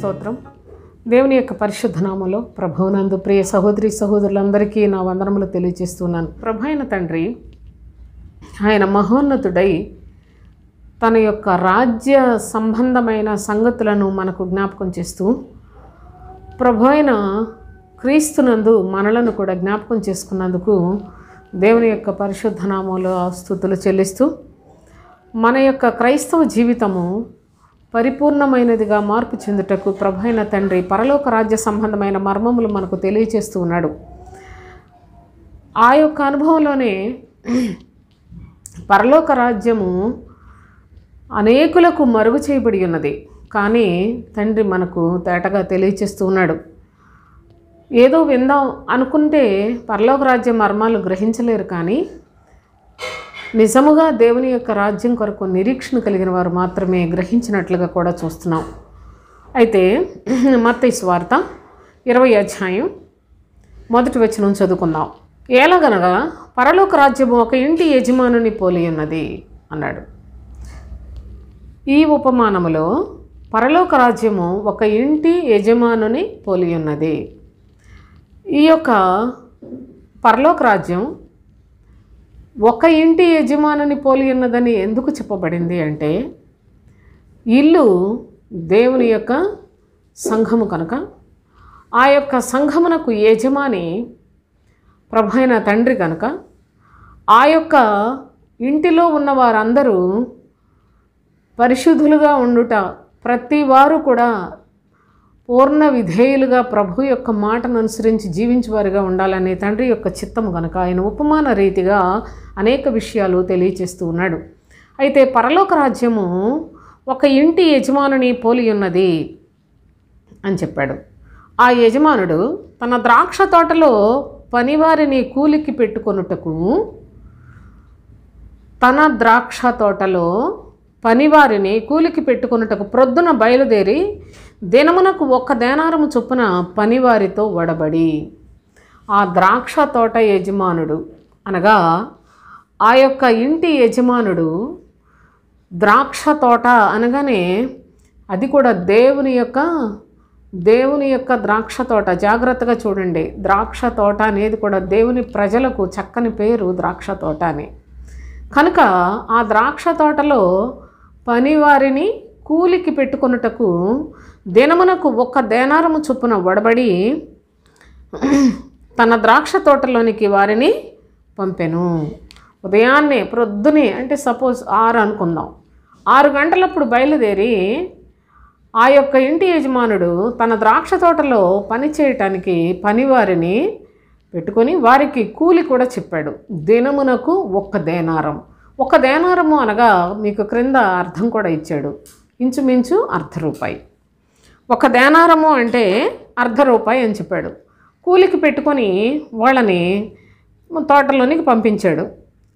స్తోత్రం. దేవుని యొక్క పరిశుద్ధ నామములో ప్రభువునందు ప్రియ సహోదరి సహోదరులందరికీ నా వందనములు తెలియజేస్తున్నాను. ప్రభు అయిన తండ్రి ఆయన మహోన్నతుడై తన యొక్క రాజ్య సంబంధమైన సంగతులను మనకు జ్ఞాపకం చేస్తూ ప్రభు అయిన క్రీస్తునందు మనలను కూడా జ్ఞాపకం చేసుకున్నందుకు దేవుని యొక్క పరిశుద్ధ నామములో స్తుతులు చెల్లిస్తూ మన యొక్క క్రైస్తవ జీవితము పరిపూర్ణమైనదిగా మార్పు చెందుటకు ప్రభు అయిన తండ్రి పరలోక రాజ్య సంబంధమైన మర్మములు మనకు తెలియచేస్తూ ఉన్నాడు. ఆ యొక్క అనుభవంలోనే పరలోక రాజ్యము అనేకులకు మరుగు చేయబడి ఉన్నది, కానీ తండ్రి మనకు తేటగా తెలియచేస్తూ ఉన్నాడు. ఏదో విందాం అనుకుంటే పరలోక రాజ్య మర్మాలు గ్రహించలేరు, కానీ నిజముగా దేవుని యొక్క రాజ్యం కొరకు నిరీక్షణ కలిగిన వారు మాత్రమే గ్రహించినట్లుగా కూడా చూస్తున్నాం. అయితే మత్తయి సువార్త 20వ అధ్యాయం 1వ వచనం చదువుకుందాం. ఎలాగనగా పరలోక రాజ్యము ఒక ఇంటి యజమానుని పోలి ఉన్నది అన్నాడు. ఈ ఉపమానములో పరలోక రాజ్యము ఒక ఇంటి యజమానుని పోలి ఉన్నది. ఈ యొక్క పరలోక రాజ్యం ఒక ఇంటి యజమానుని పోలి ఉన్నదని ఎందుకు చెప్పబడింది అంటే, ఇల్లు దేవుని యొక్క సంఘము కనుక ఆ యొక్క సంఘమునకు యజమాని ప్రభు అయిన తండ్రి కనుక ఆ యొక్క ఇంటిలో ఉన్న వారందరూ పరిశుద్ధులుగా ఉండుట, ప్రతి వారు కూడా పూర్ణ విధేయులుగా ప్రభు యొక్క మాటను అనుసరించి జీవించేవారుగా ఉండాలనే తండ్రి యొక్క చిత్తము కనుక ఆయన ఉపమాన రీతిగా అనేక విషయాలు తెలియచేస్తూ ఉన్నాడు. అయితే పరలోక రాజ్యము ఒక ఇంటి యజమానుని పోలి ఉన్నది అని చెప్పాడు. ఆ యజమానుడు తన ద్రాక్ష తోటలో పనివారిని కూలికి పెట్టుకొనుటకు ప్రొద్దున బయలుదేరి దినమునకు 1 దేనారము చొప్పున పనివారితో వడబడి, ఆ ద్రాక్ష తోట యజమానుడు అనగా ఆ యొక్క ఇంటి యజమానుడు, ద్రాక్ష తోట అనగానే అది కూడా దేవుని యొక్క ద్రాక్ష తోట. జాగ్రత్తగా చూడండి, ద్రాక్ష తోట అనేది కూడా దేవుని ప్రజలకు చక్కని పేరు ద్రాక్ష తోట అని. కనుక ఆ ద్రాక్ష తోటలో పనివారిని కూలికి పెట్టుకొనుటకు దినమునకు 1 దేనారము చొప్పున వడబడి తన ద్రాక్ష తోటలోనికి వారిని పంపెను. ఉదయాన్నే ప్రొద్దునే, అంటే సపోజ్ 6 అనుకుందాం, 6 గంటలప్పుడు బయలుదేరి ఆ యొక్క ఇంటి యజమానుడు తన ద్రాక్ష తోటలో పని చేయటానికి పనివారిని పెట్టుకొని వారికి కూలి కూడా చెప్పాడు. దినమునకు 1 దేనారం. 1 దేనారము అనగా మీకు క్రింద అర్థం కూడా ఇచ్చాడు, ఇంచుమించు ₹1. 1 దేనారము అంటే ₹1 అని చెప్పాడు. కూలికి పెట్టుకొని వాళ్ళని తోటలోనికి పంపించాడు.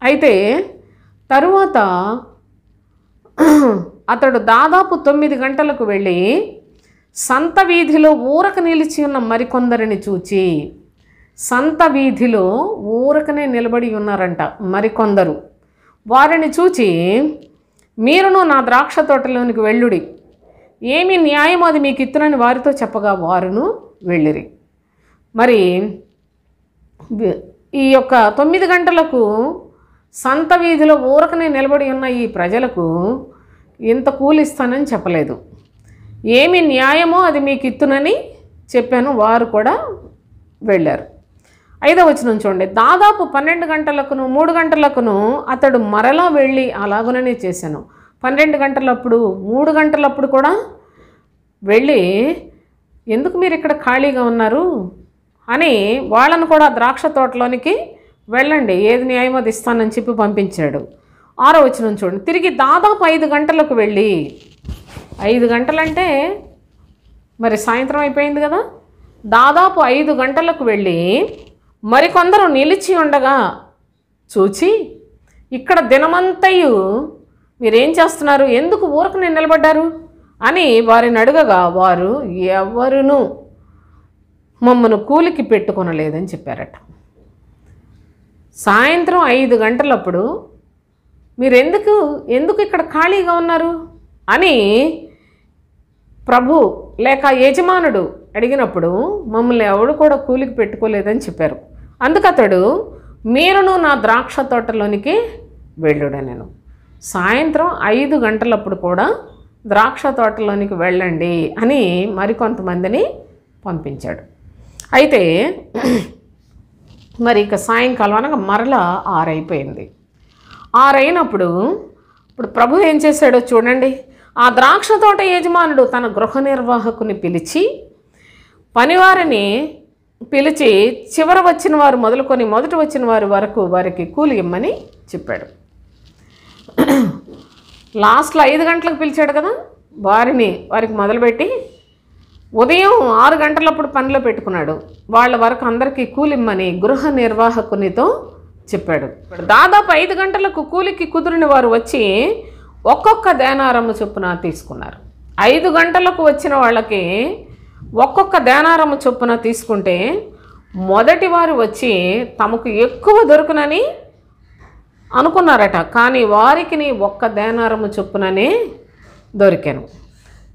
అయితే తరువాత అతడు దాదాపు 9 గంటలకు వెళ్ళి సంత వీధిలో ఊరక నిలిచి ఉన్న మరికొందరిని చూచి, సంత వీధిలో ఊరకనే నిలబడి ఉన్నారంట మరికొందరు, వారిని చూచి, మీరును నా ద్రాక్ష తోటలోనికి వెళ్ళుడి, ఏమి న్యాయం అది మీకు ఇత్తునని వారితో చెప్పగా వారును వెళ్ళిరి. మరి ఈ యొక్క 9 గంటలకు సంత వీధిలో ఊరకనే నిలబడి ఉన్న ఈ ప్రజలకు ఇంత కూలిస్తానని చెప్పలేదు, ఏమి న్యాయమో అది మీకు ఇత్తునని చెప్పాను, వారు కూడా వెళ్ళారు. 5వ వచనం చూడండి. దాదాపు 12 గంటలకును 3 గంటలకును అతడు మరలా వెళ్ళి అలాగుననే చేశాను. 12 గంటలప్పుడు 3 గంటలప్పుడు కూడా వెళ్ళి, ఎందుకు మీరు ఇక్కడ ఖాళీగా ఉన్నారు అని వాళ్ళను కూడా ద్రాక్ష తోటలోనికి వెళ్ళండి, ఏది న్యాయం అది ఇస్తానని చెప్పి పంపించాడు. 6వ వచనం చూడండి. తిరిగి దాదాపు 5 గంటలకు వెళ్ళి, 5 గంటలంటే మరి సాయంత్రం అయిపోయింది కదా, దాదాపు 5 గంటలకు వెళ్ళి మరికొందరు నిలిచి ఉండగా చూచి, ఇక్కడ దినమంతయు మీరేం చేస్తున్నారు, ఎందుకు ఊరకనే నిలబడ్డారు అని వారిని అడగగా వారు ఎవరును మమ్మను కూలికి పెట్టుకొనలేదని చెప్పారట. సాయంత్రం 5 గంటలప్పుడు మీరు ఎందుకు ఇక్కడ ఖాళీగా ఉన్నారు అని ప్రభు లేక యజమానుడు అడిగినప్పుడు మమ్మల్ని ఎవడు కూడా కూలికి పెట్టుకోలేదని చెప్పారు. అందుకతడు మీరును నా ద్రాక్ష తోటలోనికి వెళ్ళుడనెను. సాయంత్రం 5 గంటలప్పుడు కూడా ద్రాక్ష తోటలోనికి వెళ్ళండి అని మరికొంతమందిని పంపించాడు. అయితే మరి ఇక సాయంకాలం అనగా మరలా 6 అయిపోయింది. 6 అయినప్పుడు ఇప్పుడు ప్రభు ఏం చేశాడో చూడండి. ఆ ద్రాక్ష తోట యజమానుడు తన గృహ నిర్వాహకుని పిలిచి, పనివారిని పిలిచి చివర వచ్చిన వారు మొదలుకొని మొదట వచ్చిన వారి వరకు వారికి కూలి ఇమ్మని చెప్పాడు. లాస్ట్లో 5 గంటలకు పిలిచాడు కదా, వారికి మొదలుపెట్టి ఉదయం 6 గంటలప్పుడు పనిలో పెట్టుకున్నాడు. వాళ్ళ వరకు అందరికీ కూలిమ్మని గృహ నిర్వాహకునితో చెప్పాడు. దాదాపు 5 గంటలకు కూలికి కుదిరిన వారు వచ్చి ఒక్కొక్క దేనారము చొప్పున తీసుకున్నారు. 5 గంటలకు వచ్చిన వాళ్ళకి ఒక్కొక్క దేనారము చొప్పున తీసుకుంటే మొదటి వారు వచ్చి తమకు ఎక్కువ దొరుకునని అనుకున్నారట. కానీ వారికి ఒక్క దేనారము చొప్పుననే దొరికాను.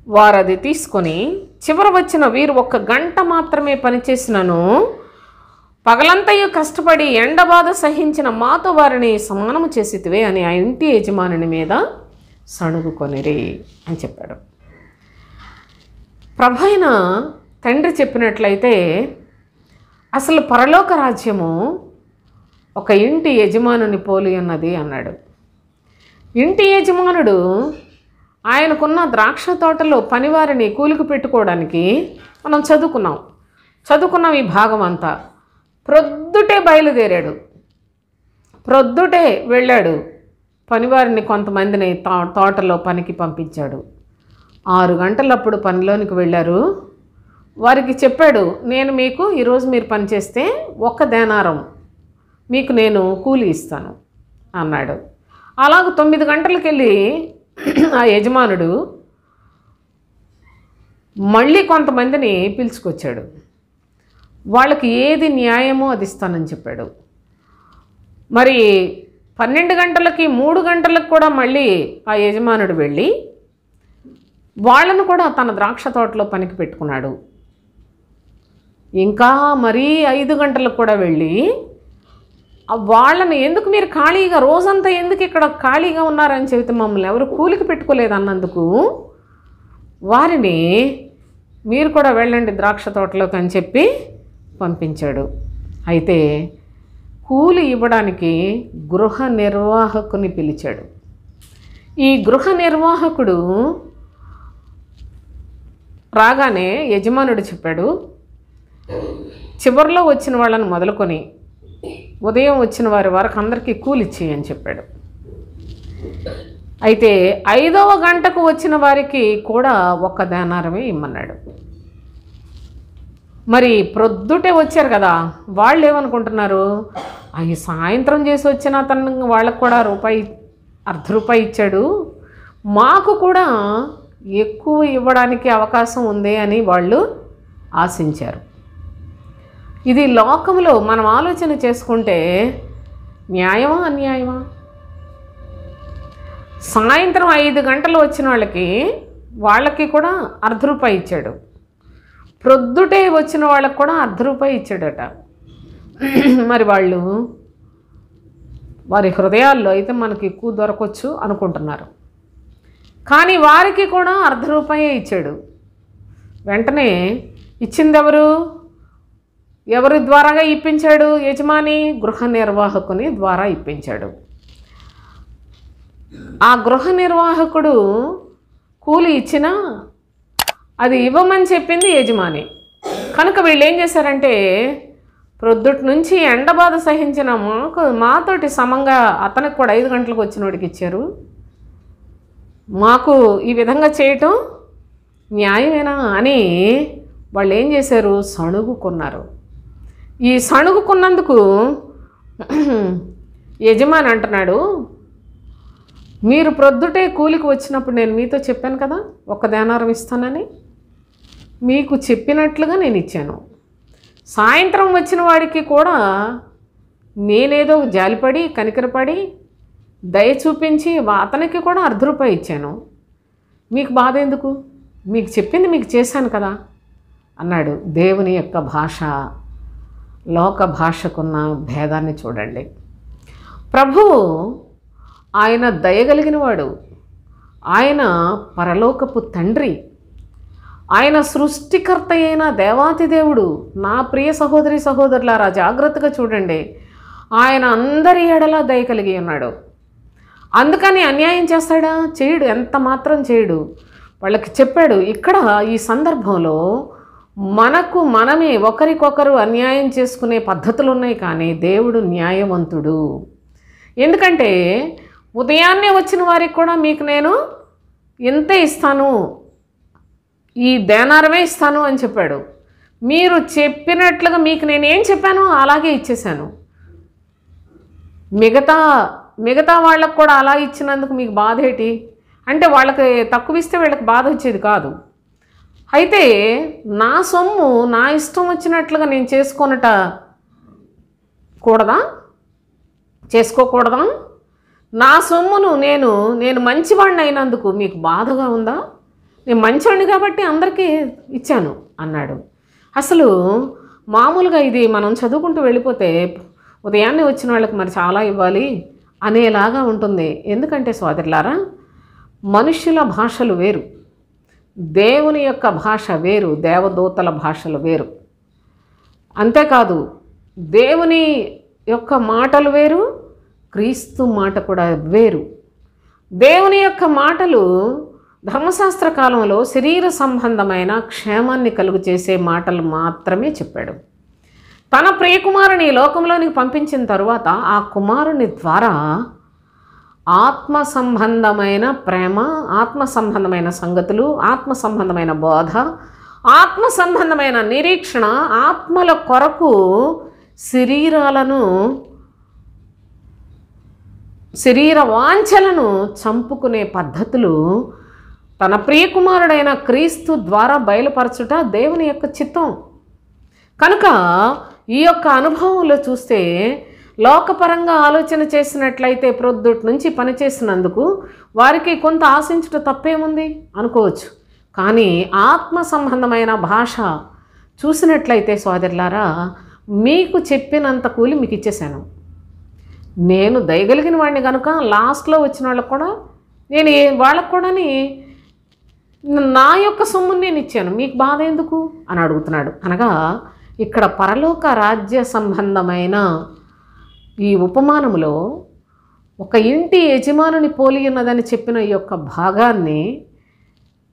వారు అది తీసుకొని చివర వచ్చిన వీరు 1 గంట మాత్రమే పనిచేసినను పగలంతయు కష్టపడి ఎండబాధ సహించిన మాతో వారిని సమానము చేసితివే అని ఆ ఇంటి యజమానుని మీద సణుగుకొనిరి అని చెప్పాడు. ప్రభైన తండ్రి చెప్పినట్లయితే అసలు పరలోక రాజ్యము ఒక ఇంటి యజమానుని పోలి ఉన్నది అన్నాడు. ఇంటి యజమానుడు ఆయనకున్న ద్రాక్ష తోటలో పనివారిని కూలికి పెట్టుకోవడానికి మనం చదువుకున్నాం ఈ భాగం అంతా. ప్రొద్దుటే బయలుదేరాడు, ప్రొద్దుటే వెళ్ళాడు, పనివారిని కొంతమందిని తోటలో పనికి పంపించాడు. 6 గంటలప్పుడు పనిలోనికి వెళ్ళారు. వారికి చెప్పాడు, నేను మీకు ఈరోజు మీరు పనిచేస్తే 1 దేనారం మీకు నేను కూలి ఇస్తాను అన్నాడు. అలాగ 9 గంటలకు వెళ్ళి ఆ యజమానుడు మళ్ళీ కొంతమందిని పిలుచుకొచ్చాడు. వాళ్ళకి ఏది న్యాయమో అది ఇస్తానని చెప్పాడు. మరి 12 గంటలకి 3 గంటలకు కూడా మళ్ళీ ఆ యజమానుడు వెళ్ళి వాళ్ళను కూడా తన ద్రాక్ష తోటలో పనికి పెట్టుకున్నాడు. ఇంకా మరీ 5 గంటలకు కూడా వెళ్ళి వాళ్ళని ఎందుకు మీరు ఖాళీగా రోజంతా ఎందుకు ఇక్కడ ఖాళీగా ఉన్నారని చెబితే మమ్మల్ని ఎవరు కూలికి పెట్టుకోలేదు అన్నందుకు వారిని మీరు కూడా వెళ్ళండి ద్రాక్ష తోటలోకి అని చెప్పి పంపించాడు. అయితే కూలి ఇవ్వడానికి గృహ నిర్వాహకుని పిలిచాడు. ఈ గృహ నిర్వాహకుడు రాగానే యజమానుడు చెప్పాడు, చివరిలో వచ్చిన వాళ్ళని మొదలుకొని ఉదయం వచ్చిన వారి వరకు అందరికీ కూలిచ్చి అని చెప్పాడు. అయితే 5వ గంటకు వచ్చిన వారికి కూడా 1 దేనారమే ఇమ్మన్నాడు. మరి ప్రొద్దుటే వచ్చారు కదా, వాళ్ళు ఏమనుకుంటున్నారు, అవి సాయంత్రం చేసి వచ్చిన అతను వాళ్ళకు కూడా ₹1.5 ఇచ్చాడు, మాకు కూడా ఎక్కువ ఇవ్వడానికి అవకాశం ఉంది అని వాళ్ళు ఆశించారు. ఇది లోకంలో మనం ఆలోచన చేసుకుంటే న్యాయమా అన్యాయమా? సాయంత్రం 5 గంటలు వచ్చిన వాళ్ళకి కూడా ₹1.5 ఇచ్చాడు, ప్రొద్దుటే వచ్చిన వాళ్ళకి కూడా ₹1.5 ఇచ్చాడట. మరి వాళ్ళు వారి హృదయాల్లో అయితే మనకి ఎక్కువ దొరకవచ్చు అనుకుంటున్నారు, కానీ వారికి కూడా ₹1.5 ఇచ్చాడు. వెంటనే ఇచ్చింది ఎవరి ద్వారాగా ఇప్పించాడు? యజమాని గృహ నిర్వాహకుని ద్వారా ఇప్పించాడు. ఆ గృహ నిర్వాహకుడు కూలి ఇచ్చినా అది ఇవ్వమని చెప్పింది యజమాని. కనుక వీళ్ళు ఏం చేశారంటే ప్రొద్దుటి నుంచి ఎండబాధ సహించిన మాతోటి సమంగా అతనికి కూడా 5 గంటలకు వచ్చిన వాడికి ఇచ్చారు, మాకు ఈ విధంగా చేయటం న్యాయమేనా అని వాళ్ళు ఏం చేశారు? సణుగుకున్నారు. ఈ సణుగుకున్నందుకు యజమాని అంటున్నాడు, మీరు ప్రొద్దుటే కూలికి వచ్చినప్పుడు నేను మీతో చెప్పాను కదా 1 దేనారం ఇస్తానని, మీకు చెప్పినట్లుగా నేను ఇచ్చాను. సాయంత్రం వచ్చిన వాడికి కూడా నేనేదో జాలిపడి కనికరపడి దయ చూపించి అతనికి కూడా ₹1.5 ఇచ్చాను, మీకు బాధ ఎందుకు? మీకు చెప్పింది మీకు చేశాను కదా అన్నాడు. దేవుని యొక్క భాష లోక భాషకున్న భేదాన్ని చూడండి. ప్రభువు ఆయన దయగలిగిన వాడు, ఆయన పరలోకపు తండ్రి, ఆయన సృష్టికర్త అయిన దేవాతి దేవుడు. నా ప్రియ సహోదరి సహోదరులారా జాగ్రత్తగా చూడండి, ఆయన అందరి ఎడలా దయ కలిగి ఉన్నాడు. అందుకని అన్యాయం చేస్తాడా? చేయడు, ఎంత మాత్రం చేయడు. వాళ్ళకి చెప్పాడు. ఇక్కడ ఈ సందర్భంలో మనకు మనమే ఒకరికొకరు అన్యాయం చేసుకునే పద్ధతులు ఉన్నాయి, కానీ దేవుడు న్యాయవంతుడు. ఎందుకంటే ఉదయాన్నే వచ్చిన వారికి కూడా మీకు నేను ఇంతే ఇస్తాను, ఈ దేనారమే ఇస్తాను అని చెప్పాడు. మీరు చెప్పినట్లుగా మీకు నేనేం చెప్పానో అలాగే ఇచ్చేశాను. మిగతా వాళ్ళకు కూడా అలా ఇచ్చినందుకు మీకు బాధ ఏంటి అంటే, వాళ్ళకి తక్కువ ఇస్తే వీళ్ళకి బాధ వచ్చేది కాదు. అయితే నా సొమ్ము నా ఇష్టం వచ్చినట్లుగా నేను చేసుకోకూడదా? నా సొమ్మును నేను మంచివాడిని అయినందుకు మీకు బాధగా ఉందా? నేను మంచివాడిని కాబట్టి అందరికీ ఇచ్చాను అన్నాడు. అసలు మామూలుగా ఇది మనం చదువుకుంటూ వెళ్ళిపోతే ఉదయాన్నే వచ్చిన వాళ్ళకి మరి చాలా ఇవ్వాలి అనేలాగా ఉంటుంది. ఎందుకంటే సోదరులారా, మనుష్యుల భాషలు వేరు, దేవుని యొక్క భాష వేరు, దేవదూతల భాషలు వేరు. అంతేకాదు దేవుని యొక్క మాటలు వేరు, క్రీస్తు మాట కూడా వేరు. దేవుని యొక్క మాటలు ధర్మశాస్త్ర కాలంలో శరీర సంబంధమైన క్షేమాన్ని కలుగు చేసే మాటలు మాత్రమే చెప్పాడు. తన ప్రియకుమారుని లోకంలోనికి పంపించిన తరువాత ఆ కుమారుని ద్వారా ఆత్మ సంబంధమైన ప్రేమ, ఆత్మ సంబంధమైన సంగతులు, ఆత్మ సంబంధమైన బోధ, ఆత్మ సంబంధమైన నిరీక్షణ, ఆత్మల కొరకు శరీర వాంఛలను చంపుకునే పద్ధతులు తన ప్రియకుమారుడైన క్రీస్తు ద్వారా బయలుపరచుట దేవుని యొక్క చిత్తం. కనుక ఈ యొక్క అనుభవంలో చూస్తే లోకపరంగా ఆలోచన చేసినట్లయితే ప్రొద్దుటి నుంచి పనిచేసినందుకు వారికి కొంత ఆశించుట తప్పేముంది అనుకోవచ్చు. కానీ ఆత్మ సంబంధమైన భాష చూసినట్లయితే సోదరులారా, మీకు చెప్పినంత కూలి మీకు ఇచ్చేశాను. నేను దయగలిగిన వాడిని కనుక లాస్ట్లో వచ్చిన వాళ్ళకు కూడా వాళ్ళకు కూడా నా యొక్క సొమ్ముని నేను ఇచ్చాను, మీకు బాధ ఎందుకు అని అడుగుతున్నాడు. అనగా ఇక్కడ పరలోక రాజ్య సంబంధమైన ఈ ఉపమానములో ఒక ఇంటి యజమానుని పోలి ఉన్నదని చెప్పిన ఈ యొక్క భాగాన్ని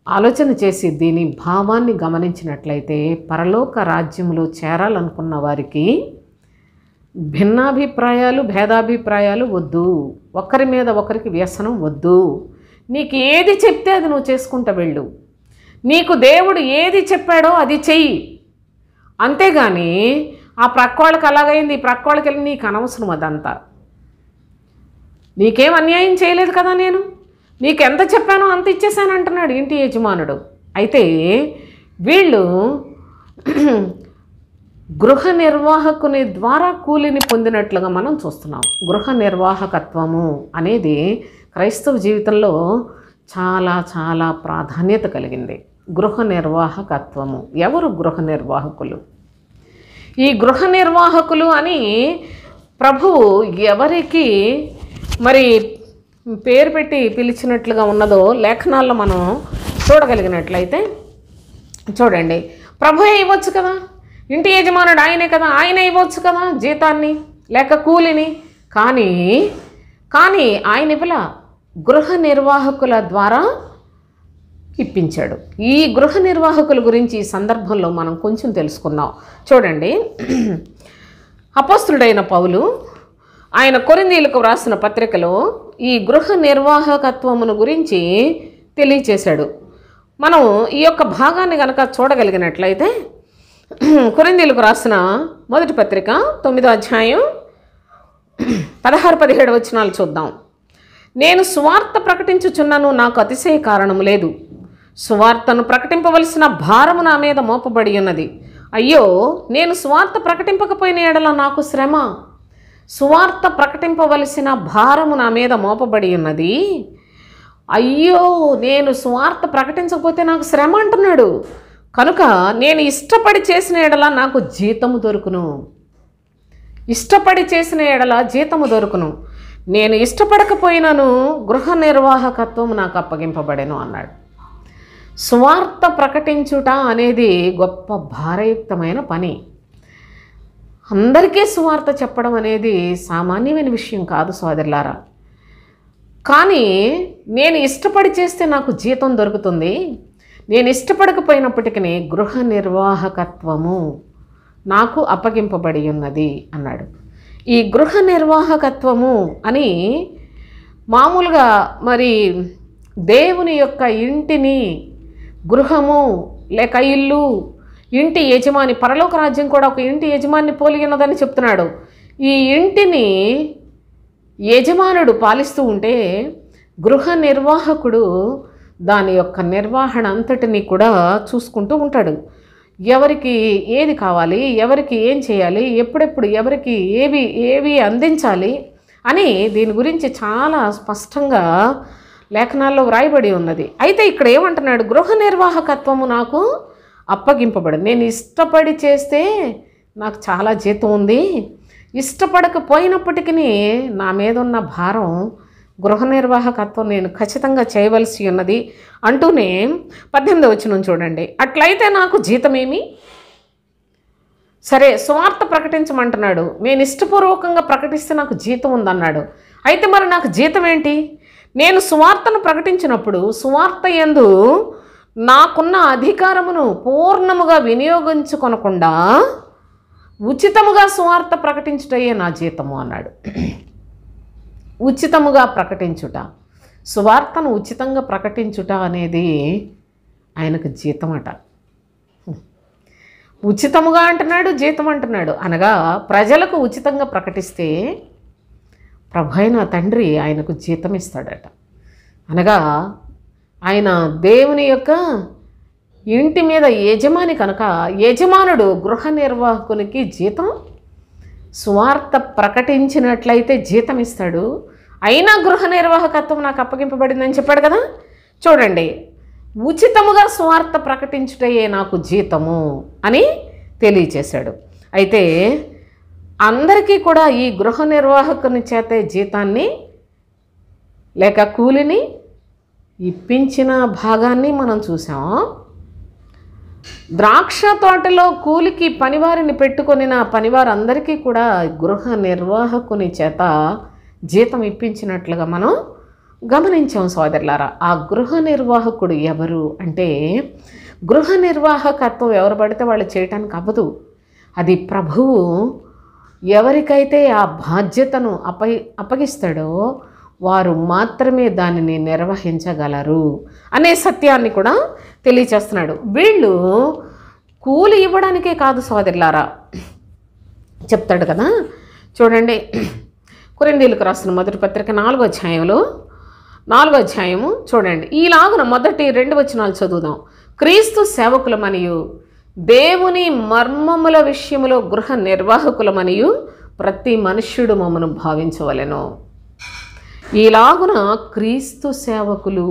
ఆలోచన చేసి దీని భావాన్ని గమనించినట్లయితే పరలోక రాజ్యంలో చేరాలనుకున్న వారికి భిన్నాభిప్రాయాలు, భేదాభిప్రాయాలు వద్దు. ఒకరి మీద ఒకరికి వ్యసనం వద్దు. నీకు ఏది చెప్తే అది నువ్వు చేసుకుంటూ వెళ్ళు. నీకు దేవుడు ఏది చెప్పాడో అది చెయ్యి. అంతేగాని ఆ ప్రక్కవాళ్ళకి అలాగైంది, ఈ ప్రక్కవాళ్ళకి వెళ్ళి నీకు అనవసరం అదంతా. నీకేం అన్యాయం చేయలేదు కదా, నేను నీకెంత చెప్పానో అంత ఇచ్చేసాను అంటున్నాడు ఇంటి యజమానుడు. అయితే వీళ్ళు గృహ నిర్వాహకుని ద్వారా కూలిని పొందినట్లుగా మనం చూస్తున్నాం. గృహ నిర్వాహకత్వము అనేది క్రైస్తవ జీవితంలో చాలా చాలా ప్రాధాన్యత కలిగింది. గృహ నిర్వాహకత్వము. ఎవరు గృహ నిర్వాహకులు? ఈ గృహ నిర్వాహకులు అని ప్రభువు ఎవరికి మరి పేరు పెట్టి పిలిచినట్లుగా ఉన్నదో లేఖనాల్లో మనం చూడగలిగినట్లయితే చూడండి. ప్రభువే ఇవ్వచ్చు కదా, ఇంటి యజమానుడు ఆయనే కదా, ఆయనే ఇవ్వచ్చు కదా జీతాన్ని లేక కూలిని. కానీ ఆయన ఇవ్వలా, గృహ నిర్వాహకుల ద్వారా ఇప్పించాడు. ఈ గృహ నిర్వాహకుల గురించి ఈ సందర్భంలో మనం కొంచెం తెలుసుకుందాం. చూడండి, అపోస్తులుడైన పౌలు ఆయన కొరింథీయులకు వ్రాసిన పత్రికలో ఈ గృహ నిర్వాహకత్వమును గురించి తెలియచేశాడు. మనం ఈ యొక్క భాగాన్ని కనుక చూడగలిగినట్లయితే కొరింథీయులకు రాసిన మొదటి పత్రిక 9వ అధ్యాయం 16-17 వచనాలు చూద్దాం. నేను సువార్త ప్రకటించుచున్నను, నాకు అతిశయ కారణము లేదు. సువార్తను ప్రకటింపవలసిన భారము నా మీద మోపబడి ఉన్నది. అయ్యో, నేను సువార్త ప్రకటింపకపోయిన ఎడల నాకు శ్రమ. సువార్త ప్రకటింపవలసిన భారము నా మీద మోపబడి ఉన్నది. అయ్యో నేను సువార్త ప్రకటించకపోతే నాకు శ్రమ అంటున్నాడు. కనుక నేను ఇష్టపడి చేసిన ఎడల నాకు జీతము దొరుకును. ఇష్టపడి చేసిన ఎడల జీతము దొరుకును. నేను ఇష్టపడకపోయినాను గృహ నిర్వాహకత్వం నాకు అప్పగింపబడెను అన్నాడు. సువార్త ప్రకటించుట అనేది గొప్ప భారయుక్తమైన పని. అందరికీ సువార్త చెప్పడం అనేది సామాన్యమైన విషయం కాదు సోదరులారా. కానీ నేను ఇష్టపడి చేస్తే నాకు జీతం దొరుకుతుంది. నేను ఇష్టపడకపోయినప్పటికీ గృహ నిర్వాహకత్వము నాకు అప్పగింపబడి ఉన్నది అన్నాడు. ఈ గృహ నిర్వాహకత్వము అని మామూలుగా మరి దేవుని యొక్క ఇంటిని, గృహము లేక ఇల్లు, ఇంటి యజమాని, పరలోక రాజ్యం కూడా ఒక ఇంటి యజమాని పోలి ఉన్నదని చెప్తున్నాడు. ఈ ఇంటిని యజమానుడు పాలిస్తూ ఉంటే గృహ నిర్వాహకుడు దాని యొక్క నిర్వహణ అంతటిని కూడా చూసుకుంటూ ఉంటాడు. ఎవరికి ఏది కావాలి, ఎవరికి ఏం చేయాలి, ఎప్పుడెప్పుడు ఎవరికి ఏవి అందించాలి అని దీని గురించి చాలా స్పష్టంగా లేఖనాల్లో వ్రాయబడి ఉన్నది. అయితే ఇక్కడ ఏమంటున్నాడు? గృహ నిర్వాహకత్వము నాకు అప్పగింపబడింది. నేను ఇష్టపడి చేస్తే నాకు చాలా జీతం ఉంది, ఇష్టపడకపోయినప్పటికీ నా మీద ఉన్న భారం గృహ నిర్వాహకత్వం నేను ఖచ్చితంగా చేయవలసి ఉన్నది అంటూనే 18వ వచనం చూడండి. అట్లయితే నాకు జీతమేమి? సరే, సువార్త ప్రకటించమంటున్నాడు. నేను ఇష్టపూర్వకంగా ప్రకటిస్తే నాకు జీతం ఉందన్నాడు. అయితే మరి నాకు జీతం ఏంటి? నేను సువార్తను ప్రకటించినప్పుడు సువార్త యందు నాకున్న అధికారమును పూర్ణముగా వినియోగించుకొనకుండా ఉచితముగా సువార్త ప్రకటించుటయే నా జీతము అన్నాడు. ఉచితముగా ప్రకటించుట, సువార్తను ఉచితంగా ప్రకటించుట అనేది ఆయనకు జీతం అట. ఉచితముగా అంటున్నాడు, జీతం అంటున్నాడు. అనగా ప్రజలకు ఉచితంగా ప్రకటిస్తే ప్రభువైన తండ్రి ఆయనకు జీతం ఇస్తాడట. అనగా ఆయన దేవుని యొక్క ఇంటి మీద యజమాని కనుక యజమానుడు గృహ నిర్వాహకునికి జీతం, సువార్త ప్రకటించినట్లయితే జీతం ఇస్తాడు. అయినా గృహ నిర్వాహకత్వం నాకు అప్పగింపబడిందని చెప్పాడు కదా. చూడండి, ఉచితముగా సువార్త ప్రకటించుటయే నాకు జీతము అని తెలియచేశాడు. అయితే అందరికీ కూడా ఈ గృహ నిర్వాహకుని చేతే జీతాన్ని లేక కూలిని ఇప్పించిన భాగాన్ని మనం చూసాం. ద్రాక్ష తోటలో కూలికి పనివారిని పెట్టుకొనిన పనివారందరికీ కూడా గృహ నిర్వాహకుని చేత జీతం ఇప్పించినట్లుగా మనం గమనించాం సోదరులారా. ఆ గృహ నిర్వాహకుడు ఎవరు అంటే, గృహ నిర్వాహకత్వం ఎవరు పడితే వాళ్ళు చేయటానికి అవ్వదు. అది ప్రభువు ఎవరికైతే ఆ బాధ్యతను అప్పగిస్తాడో వారు మాత్రమే దానిని నిర్వహించగలరు అనే సత్యాన్ని కూడా తెలియచేస్తున్నాడు. వీళ్ళు కూలి ఇవ్వడానికే కాదు సోదరులారా, చెప్తాడు కదా. చూడండి, కొరింథీయులకు రాసిన మొదటి పత్రిక 4వ అధ్యాయము చూడండి. ఈలాగున మొదటి 2 వచనాలు చదువుదాం. క్రీస్తు సేవకులమనియు దేవుని మర్మముల విషయములో గృహ నిర్వాహకులమనియు ప్రతి మనుష్యుడు మమ్మను భావించవలెను. ఈలాగున క్రీస్తు సేవకులు,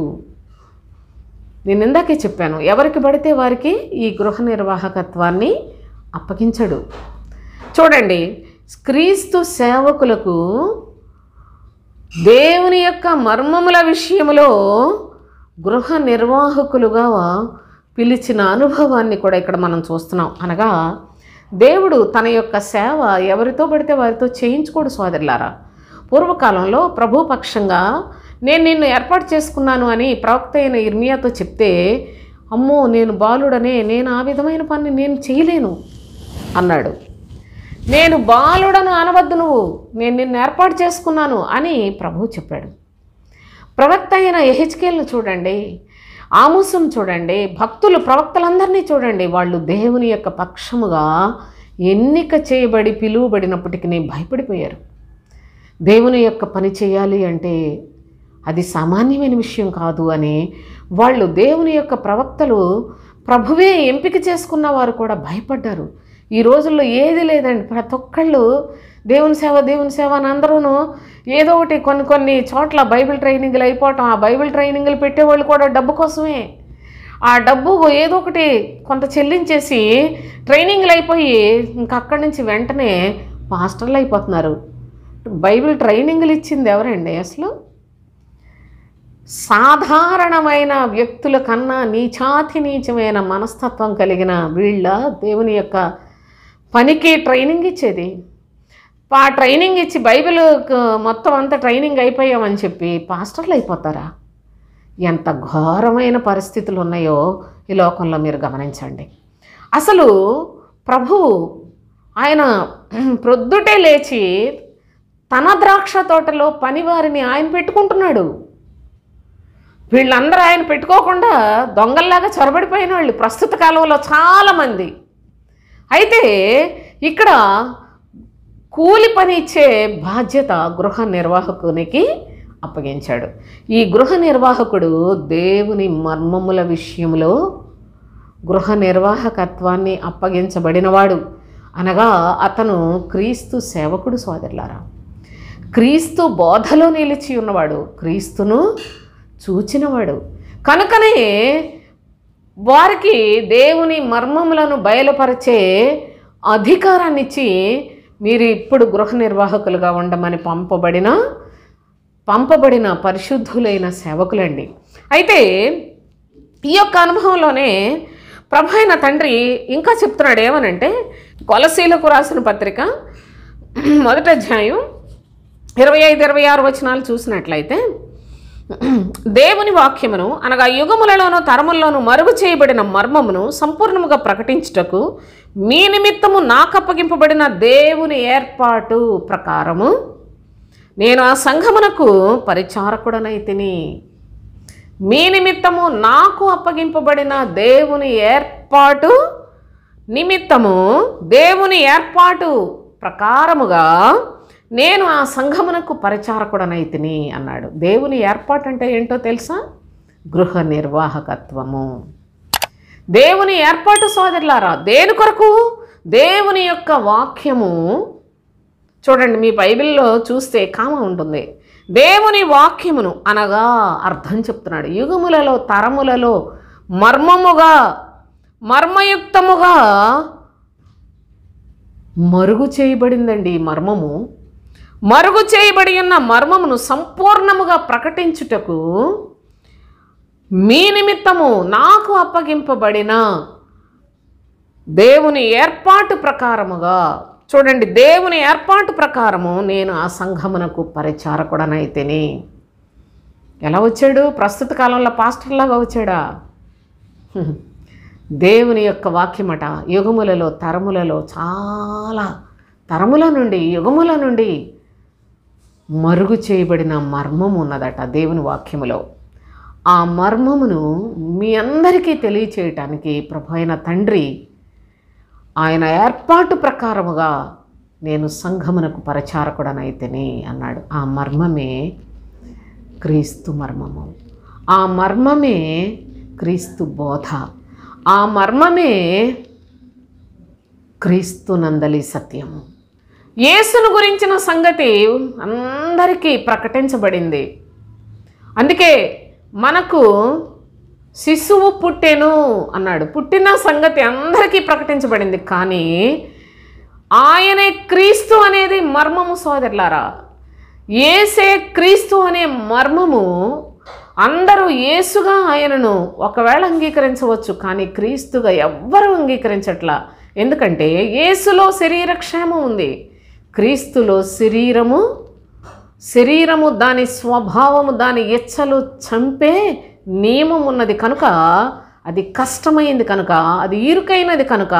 నేను ఇందాకే చెప్పాను, ఎవరికి పడితే వారికి ఈ గృహ నిర్వాహకత్వాన్ని అప్పగించడు. చూడండి, క్రీస్తు సేవకులకు దేవుని యొక్క మర్మముల విషయములో గృహ నిర్వాహకులుగా పిలిచిన అనుభవాన్ని కూడా ఇక్కడ మనం చూస్తున్నాం. అనగా దేవుడు తన యొక్క సేవ ఎవరితో పడితే వారితో చేయించుకోడు సోదరులారా. పూర్వకాలంలో ప్రభు పక్షంగా నేను నిన్ను ఏర్పాటు చేసుకున్నాను అని ప్రవక్త అయిన ఇర్మియాతో చెప్తే, అమ్మో నేను బాలుడనే, నేను ఆ విధమైన పని నేను చేయలేను అన్నాడు. నేను బాలుడను అనవద్దు, నువ్వు, నేను నిన్ను ఏర్పాటు చేసుకున్నాను అని ప్రభువు చెప్పాడు. ప్రవక్త అయిన యెహెజ్కేలును చూడండి, ఆమోసును చూడండి, భక్తులు ప్రవక్తలందరినీ చూడండి, వాళ్ళు దేవుని యొక్క పక్షముగా ఎన్నిక చేయబడి పిలువబడినప్పటికీ భయపడిపోయారు. దేవుని యొక్క పని చేయాలి అంటే అది సామాన్యమైన విషయం కాదు అని వాళ్ళు, దేవుని యొక్క ప్రవక్తలు ప్రభువే ఎంపిక చేసుకున్న వారు కూడా భయపడ్డారు. ఈ రోజుల్లో ఏది లేదండి, ప్రతి ఒక్కళ్ళు దేవుని సేవ అని అందరూను ఏదో ఒకటి కొన్ని చోట్ల బైబిల్ ట్రైనింగ్లు అయిపోవటం. ఆ బైబిల్ ట్రైనింగ్లు పెట్టేవాళ్ళు కూడా డబ్బు కోసమే. ఆ డబ్బు ఏదో ఒకటి కొంత చెల్లించేసి ట్రైనింగ్లు అయిపోయి ఇంక అక్కడి నుంచి వెంటనే పాస్టర్లు అయిపోతున్నారు. బైబిల్ ట్రైనింగ్లు ఇచ్చింది ఎవరండి అసలు? సాధారణమైన వ్యక్తుల కన్నా నీచమైన మనస్తత్వం కలిగిన వీళ్ళ దేవుని యొక్క పనికి ట్రైనింగ్ ఇచ్చేది. ఆ ట్రైనింగ్ ఇచ్చి బైబిల్ మొత్తం అంతా ట్రైనింగ్ అయిపోయామని చెప్పి పాస్టర్లు అయిపోతారా? ఎంత ఘోరమైన పరిస్థితులు ఉన్నాయో ఈ లోకంలో మీరు గమనించండి. అసలు ప్రభువు ఆయన ప్రొద్దుటే లేచి తన ద్రాక్ష తోటలో పనివారిని ఆయన పెట్టుకుంటున్నాడు. వీళ్ళందరూ ఆయన పెట్టుకోకుండా దొంగల్లాగా చొరబడిపోయిన వాళ్ళు ప్రస్తుత కాలంలో చాలామంది. అయితే ఇక్కడ కూలి పని ఇచ్చే బాధ్యత గృహ నిర్వాహకునికి అప్పగించాడు. ఈ గృహ నిర్వాహకుడు దేవుని మర్మముల విషయంలో గృహ నిర్వాహకత్వాన్ని అప్పగించబడినవాడు. అనగా అతను క్రీస్తు సేవకుడు సోదరులారా. క్రీస్తు బోధలో నిలిచి ఉన్నవాడు, క్రీస్తును చూచినవాడు. కనుకనే వారికి దేవుని మర్మములను బయలుపరిచే అధికారాన్ని ఇచ్చి మీరు ఇప్పుడు గృహ నిర్వాహకులుగా ఉండమని పంపబడిన పరిశుద్ధులైన సేవకులండి. అయితే ఈ యొక్క అనుభవంలోనే ప్రభు అయిన తండ్రి ఇంకా చెప్తున్నాడు. ఏమనంటే కొలసీలకు రాసిన పత్రిక 1వ అధ్యాయం 25-26 వచనాలు చూసినట్లయితే, దేవుని వాక్యమును అనగా యుగములలోనూ తరముల్లోనూ మరుగు చేయబడిన మర్మమును సంపూర్ణముగా ప్రకటించుటకు మీ నిమిత్తము నాకు అప్పగింపబడిన దేవుని ఏర్పాటు ప్రకారము నేను ఆ సంఘమునకు పరిచారకుడనైతిని. మీ నిమిత్తము నాకు అప్పగింపబడిన దేవుని ఏర్పాటు నిమిత్తము దేవుని ఏర్పాటు ప్రకారముగా నేను ఆ సంఘమునకు పరిచారకుడనైతిని అన్నాడు. దేవుని ఏర్పాటు అంటే ఏంటో తెలుసా? గృహ నిర్వాహకత్వము. దేవుని ఏర్పాటు సోదరులారా. దేని కొరకు? దేవుని యొక్క వాక్యము. చూడండి, మీ బైబిల్లో చూస్తే కామ ఉంటుంది. దేవుని వాక్యమును అనగా అర్థం చెప్తున్నాడు. యుగములలో తరములలో మర్మయుక్తముగా మరుగు చేయబడిందండి. మర్మము మరుగు చేయబడి ఉన్న మర్మమును సంపూర్ణముగా ప్రకటించుటకు మీ నిమిత్తము నాకు అప్పగింపబడిన దేవుని ఏర్పాటు ప్రకారముగా. చూడండి, దేవుని ఏర్పాటు ప్రకారము నేను ఆ సంఘమునకు పరిచారకుడనైతిని. ఎలా వచ్చాడు? ప్రస్తుత కాలంలో పాస్టర్లాగా వచ్చాడా? దేవుని యొక్క వాక్యమట యుగములలో తరములలో చాలా తరముల నుండి యుగముల నుండి మరుగు చేయబడిన మర్మము ఉన్నదట దేవుని వాక్యములో. ఆ మర్మమును మీ అందరికీ తెలియచేయటానికి ప్రభు అయిన తండ్రి ఆయన ఏర్పాటు ప్రకారముగా నేను సంఘమునకు పరిచారకుడనైతిని అన్నాడు. ఆ మర్మమే క్రీస్తు మర్మము. ఆ మర్మమే క్రీస్తు బోధ. ఆ మర్మమే క్రీస్తునందలి సత్యము. యేసును గురించిన సంగతి అందరికీ ప్రకటించబడింది. అందుకే మనకు శిశువు పుట్టెను అన్నాడు. పుట్టిన సంగతి అందరికీ ప్రకటించబడింది. కానీ ఆయనే క్రీస్తు అనేది మర్మము సోదరులారా. యేసే క్రీస్తు అనే మర్మము అందరూ యేసుగా ఆయనను ఒకవేళ అంగీకరించవచ్చు, కానీ క్రీస్తుగా ఎవ్వరూ అంగీకరించట్లా. ఎందుకంటే యేసులో శరీరక్షేమం ఉంది, క్రీస్తులో శరీరము దాని స్వభావము దాని ఇచ్చలు చంపే నియమం ఉన్నది కనుక, అది కష్టమైంది కనుక, అది ఇరుకైనది కనుక,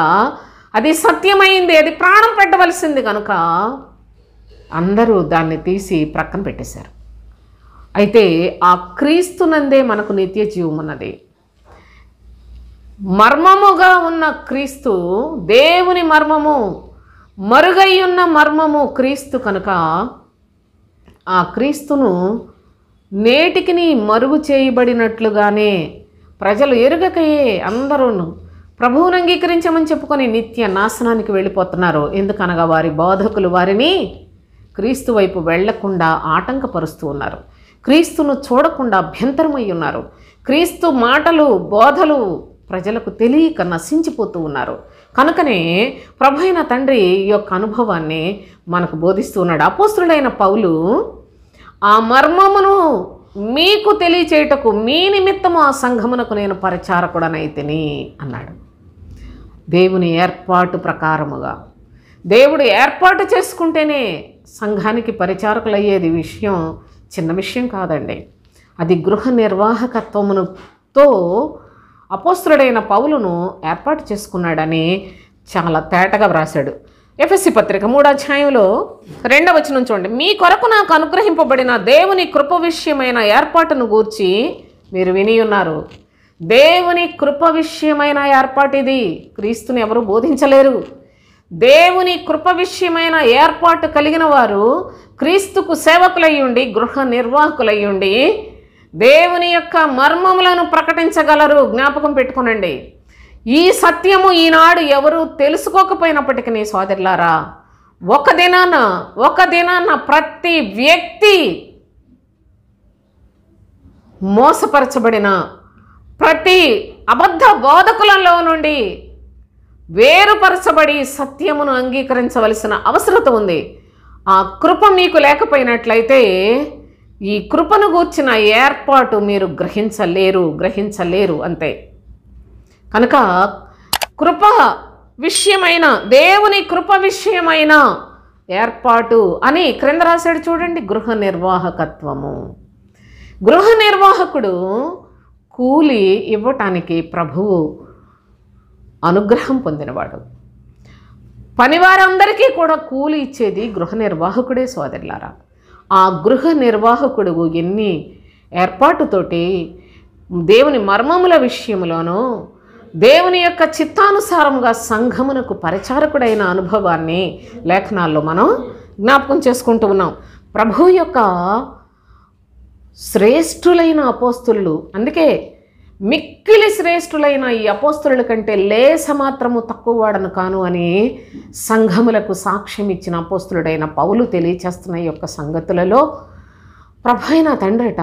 అది సత్యమైంది, అది ప్రాణం పెట్టవలసింది కనుక అందరూ దాన్ని తీసి ప్రక్కన పెట్టేశారు. అయితే ఆ క్రీస్తునందే మనకు నిత్య జీవం ఉన్నది. మర్మముగా ఉన్న క్రీస్తు, దేవుని మర్మము, మరుగై ఉన్న మర్మము క్రీస్తు కనుక ఆ క్రీస్తును నేటికి మరుగు చేయబడినట్లుగానే ప్రజలు ఎరుగకయే అందరూ ప్రభువును అంగీకరించమని చెప్పుకొని నిత్య నాశనానికి వెళ్ళిపోతున్నారు. ఎందుకనగా వారి బోధకులు వారిని క్రీస్తు వైపు వెళ్లకుండా ఆటంకపరుస్తూ ఉన్నారు. క్రీస్తును చూడకుండా అభ్యంతరమై ఉన్నారు. క్రీస్తు మాటలు బోధలు ప్రజలకు తెలియక నశించిపోతూ ఉన్నారు. కనుకనే ప్రభు అయిన తండ్రి ఈ యొక్క అనుభవాన్ని మనకు బోధిస్తూ ఉన్నాడు. అపోస్తుడైన పౌలు ఆ మర్మమును మీకు తెలియచేయుటకు మీ నిమిత్తము ఆ సంఘమునకు నేను పరిచారకుడనైతిని అన్నాడు. దేవుని ఏర్పాటు ప్రకారముగా దేవుడు ఏర్పాటు చేసుకుంటేనే సంఘానికి పరిచారకులయ్యేది విషయం చిన్న విషయం కాదండి. అది గృహ నిర్వాహకత్వముతో అపోస్తుడైన పౌలును ఏర్పాటు చేసుకున్నాడని చాలా తేటగా వ్రాశాడు. ఎఫెసీ పత్రిక 3వ అధ్యాయంలో 2వ వచనం చూడండి. మీ కొరకు నాకు అనుగ్రహింపబడిన దేవుని కృప విషయమైన ఏర్పాటును గూర్చి మీరు విని ఉన్నారు. దేవుని కృప విషయమైన ఏర్పాటు ఇది. క్రీస్తుని ఎవరు బోధించలేరు. దేవుని కృప విషయమైన ఏర్పాటు కలిగిన వారు క్రీస్తుకు సేవకులయ్యుండి గృహ నిర్వాహకులయ్యుండి దేవుని యొక్క మర్మములను ప్రకటించగలరు. జ్ఞాపకం పెట్టుకోనండి. ఈ సత్యము ఈనాడు ఎవరు తెలుసుకోకపోయినప్పటికీ సోదరులారా, ఒక దినాన ప్రతి వ్యక్తి మోసపరచబడిన ప్రతి అబద్ధ బోధకులలో నుండి వేరుపరచబడి సత్యమును అంగీకరించవలసిన అవసరత ఉంది. ఆ కృప మీకు లేకపోయినట్లయితే ఈ కృపను గూర్చిన ఏర్పాటు మీరు గ్రహించలేరు అంతే. కనుక కృప విషయమైన దేవుని కృప విషయమైన ఏర్పాటు అని క్రింద రాశాడు చూడండి. గృహ నిర్వాహకత్వము. గృహ నిర్వాహకుడు కూలి ఇవ్వటానికి ప్రభువు అనుగ్రహం పొందినవాడు. పనివారందరికీ కూడా కూలి ఇచ్చేది గృహ నిర్వాహకుడే సోదరులారా. ఆ గృహ నిర్వాహకుడు ఎన్ని ఏర్పాటుతోటి దేవుని మర్మముల విషయంలోనూ దేవుని యొక్క చిత్తానుసారముగా సంఘమునకు పరిచారకుడైన అనుభవాన్ని లేఖనాల్లో మనం జ్ఞాపకం చేసుకుంటూ ఉన్నాం. ప్రభు యొక్క శ్రేష్ఠులైన అపోస్తులు, అందుకే మిక్కిలి శ్రేష్ఠులైన ఈ అపోస్తుల కంటే లేస మాత్రము తక్కువ వాడను కాను అని సంఘములకు సాక్ష్యం ఇచ్చిన అపోస్తులుడైన పౌలు తెలియచేస్తున్న ఈ యొక్క సంగతులలో ప్రభు అయిన తండ్రిట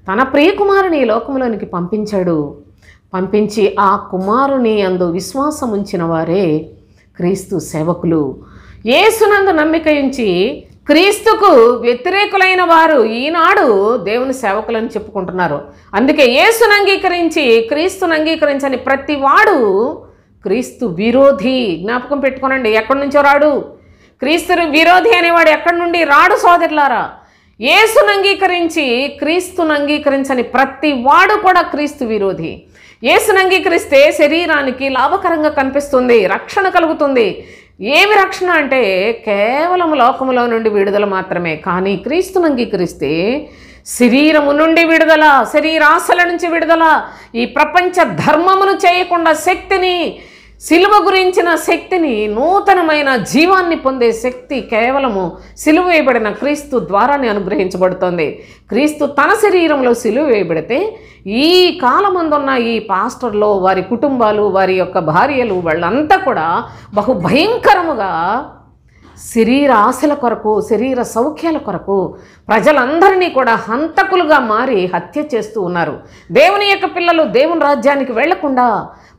తన ప్రియకుమారుని లోకంలోనికి పంపించి ఆ కుమారుని అందు విశ్వాసం ఉంచిన వారే క్రీస్తు సేవకులు. యేసునందు నమ్మిక ఉంచి క్రీస్తుకు వ్యతిరేకులైన వారు ఈనాడు దేవుని సేవకులని చెప్పుకుంటున్నారు. అందుకే యేసును అంగీకరించి క్రీస్తును అంగీకరించని ప్రతి వాడు క్రీస్తు విరోధి. జ్ఞాపకం పెట్టుకోనండి. ఎక్కడి నుంచో రాడు. క్రీస్తు విరోధి అనేవాడు ఎక్కడి నుండి రాడు సోదరులారా. యేసును అంగీకరించి క్రీస్తును అంగీకరించని ప్రతి వాడు కూడా క్రీస్తు విరోధి. యేసును అంగీకరిస్తే శరీరానికి లాభకరంగా కనిపిస్తుంది, రక్షణ కలుగుతుంది. ఏమి రక్షణ అంటే కేవలం లోకములో నుండి విడుదల మాత్రమే. కానీ క్రీస్తును అంగీకరిస్తే శరీరము నుండి విడుదల, శరీరాశల నుంచి విడుదల, ఈ ప్రపంచ ధర్మమును చేయకుండా శక్తిని, సిలువ గురించిన శక్తిని, నూతనమైన జీవాన్ని పొందే శక్తి కేవలము సిలువ వేయబడిన క్రీస్తు ద్వారానే అనుగ్రహించబడుతుంది. క్రీస్తు తన శరీరంలో సిలువ వేయబడితే ఈ కాలమందున్న ఈ పాస్టర్లు, వారి కుటుంబాలు, వారి యొక్క భార్యలు వాళ్ళంతా కూడా బహు భయంకరముగా శరీర ఆశల కొరకు, శరీర సౌఖ్యాల కొరకు ప్రజలందరినీ కూడా హంతకులుగా మారి హత్య చేస్తూ ఉన్నారు. దేవుని యొక్క పిల్లలు దేవుని రాజ్యానికి వెళ్లకుండా,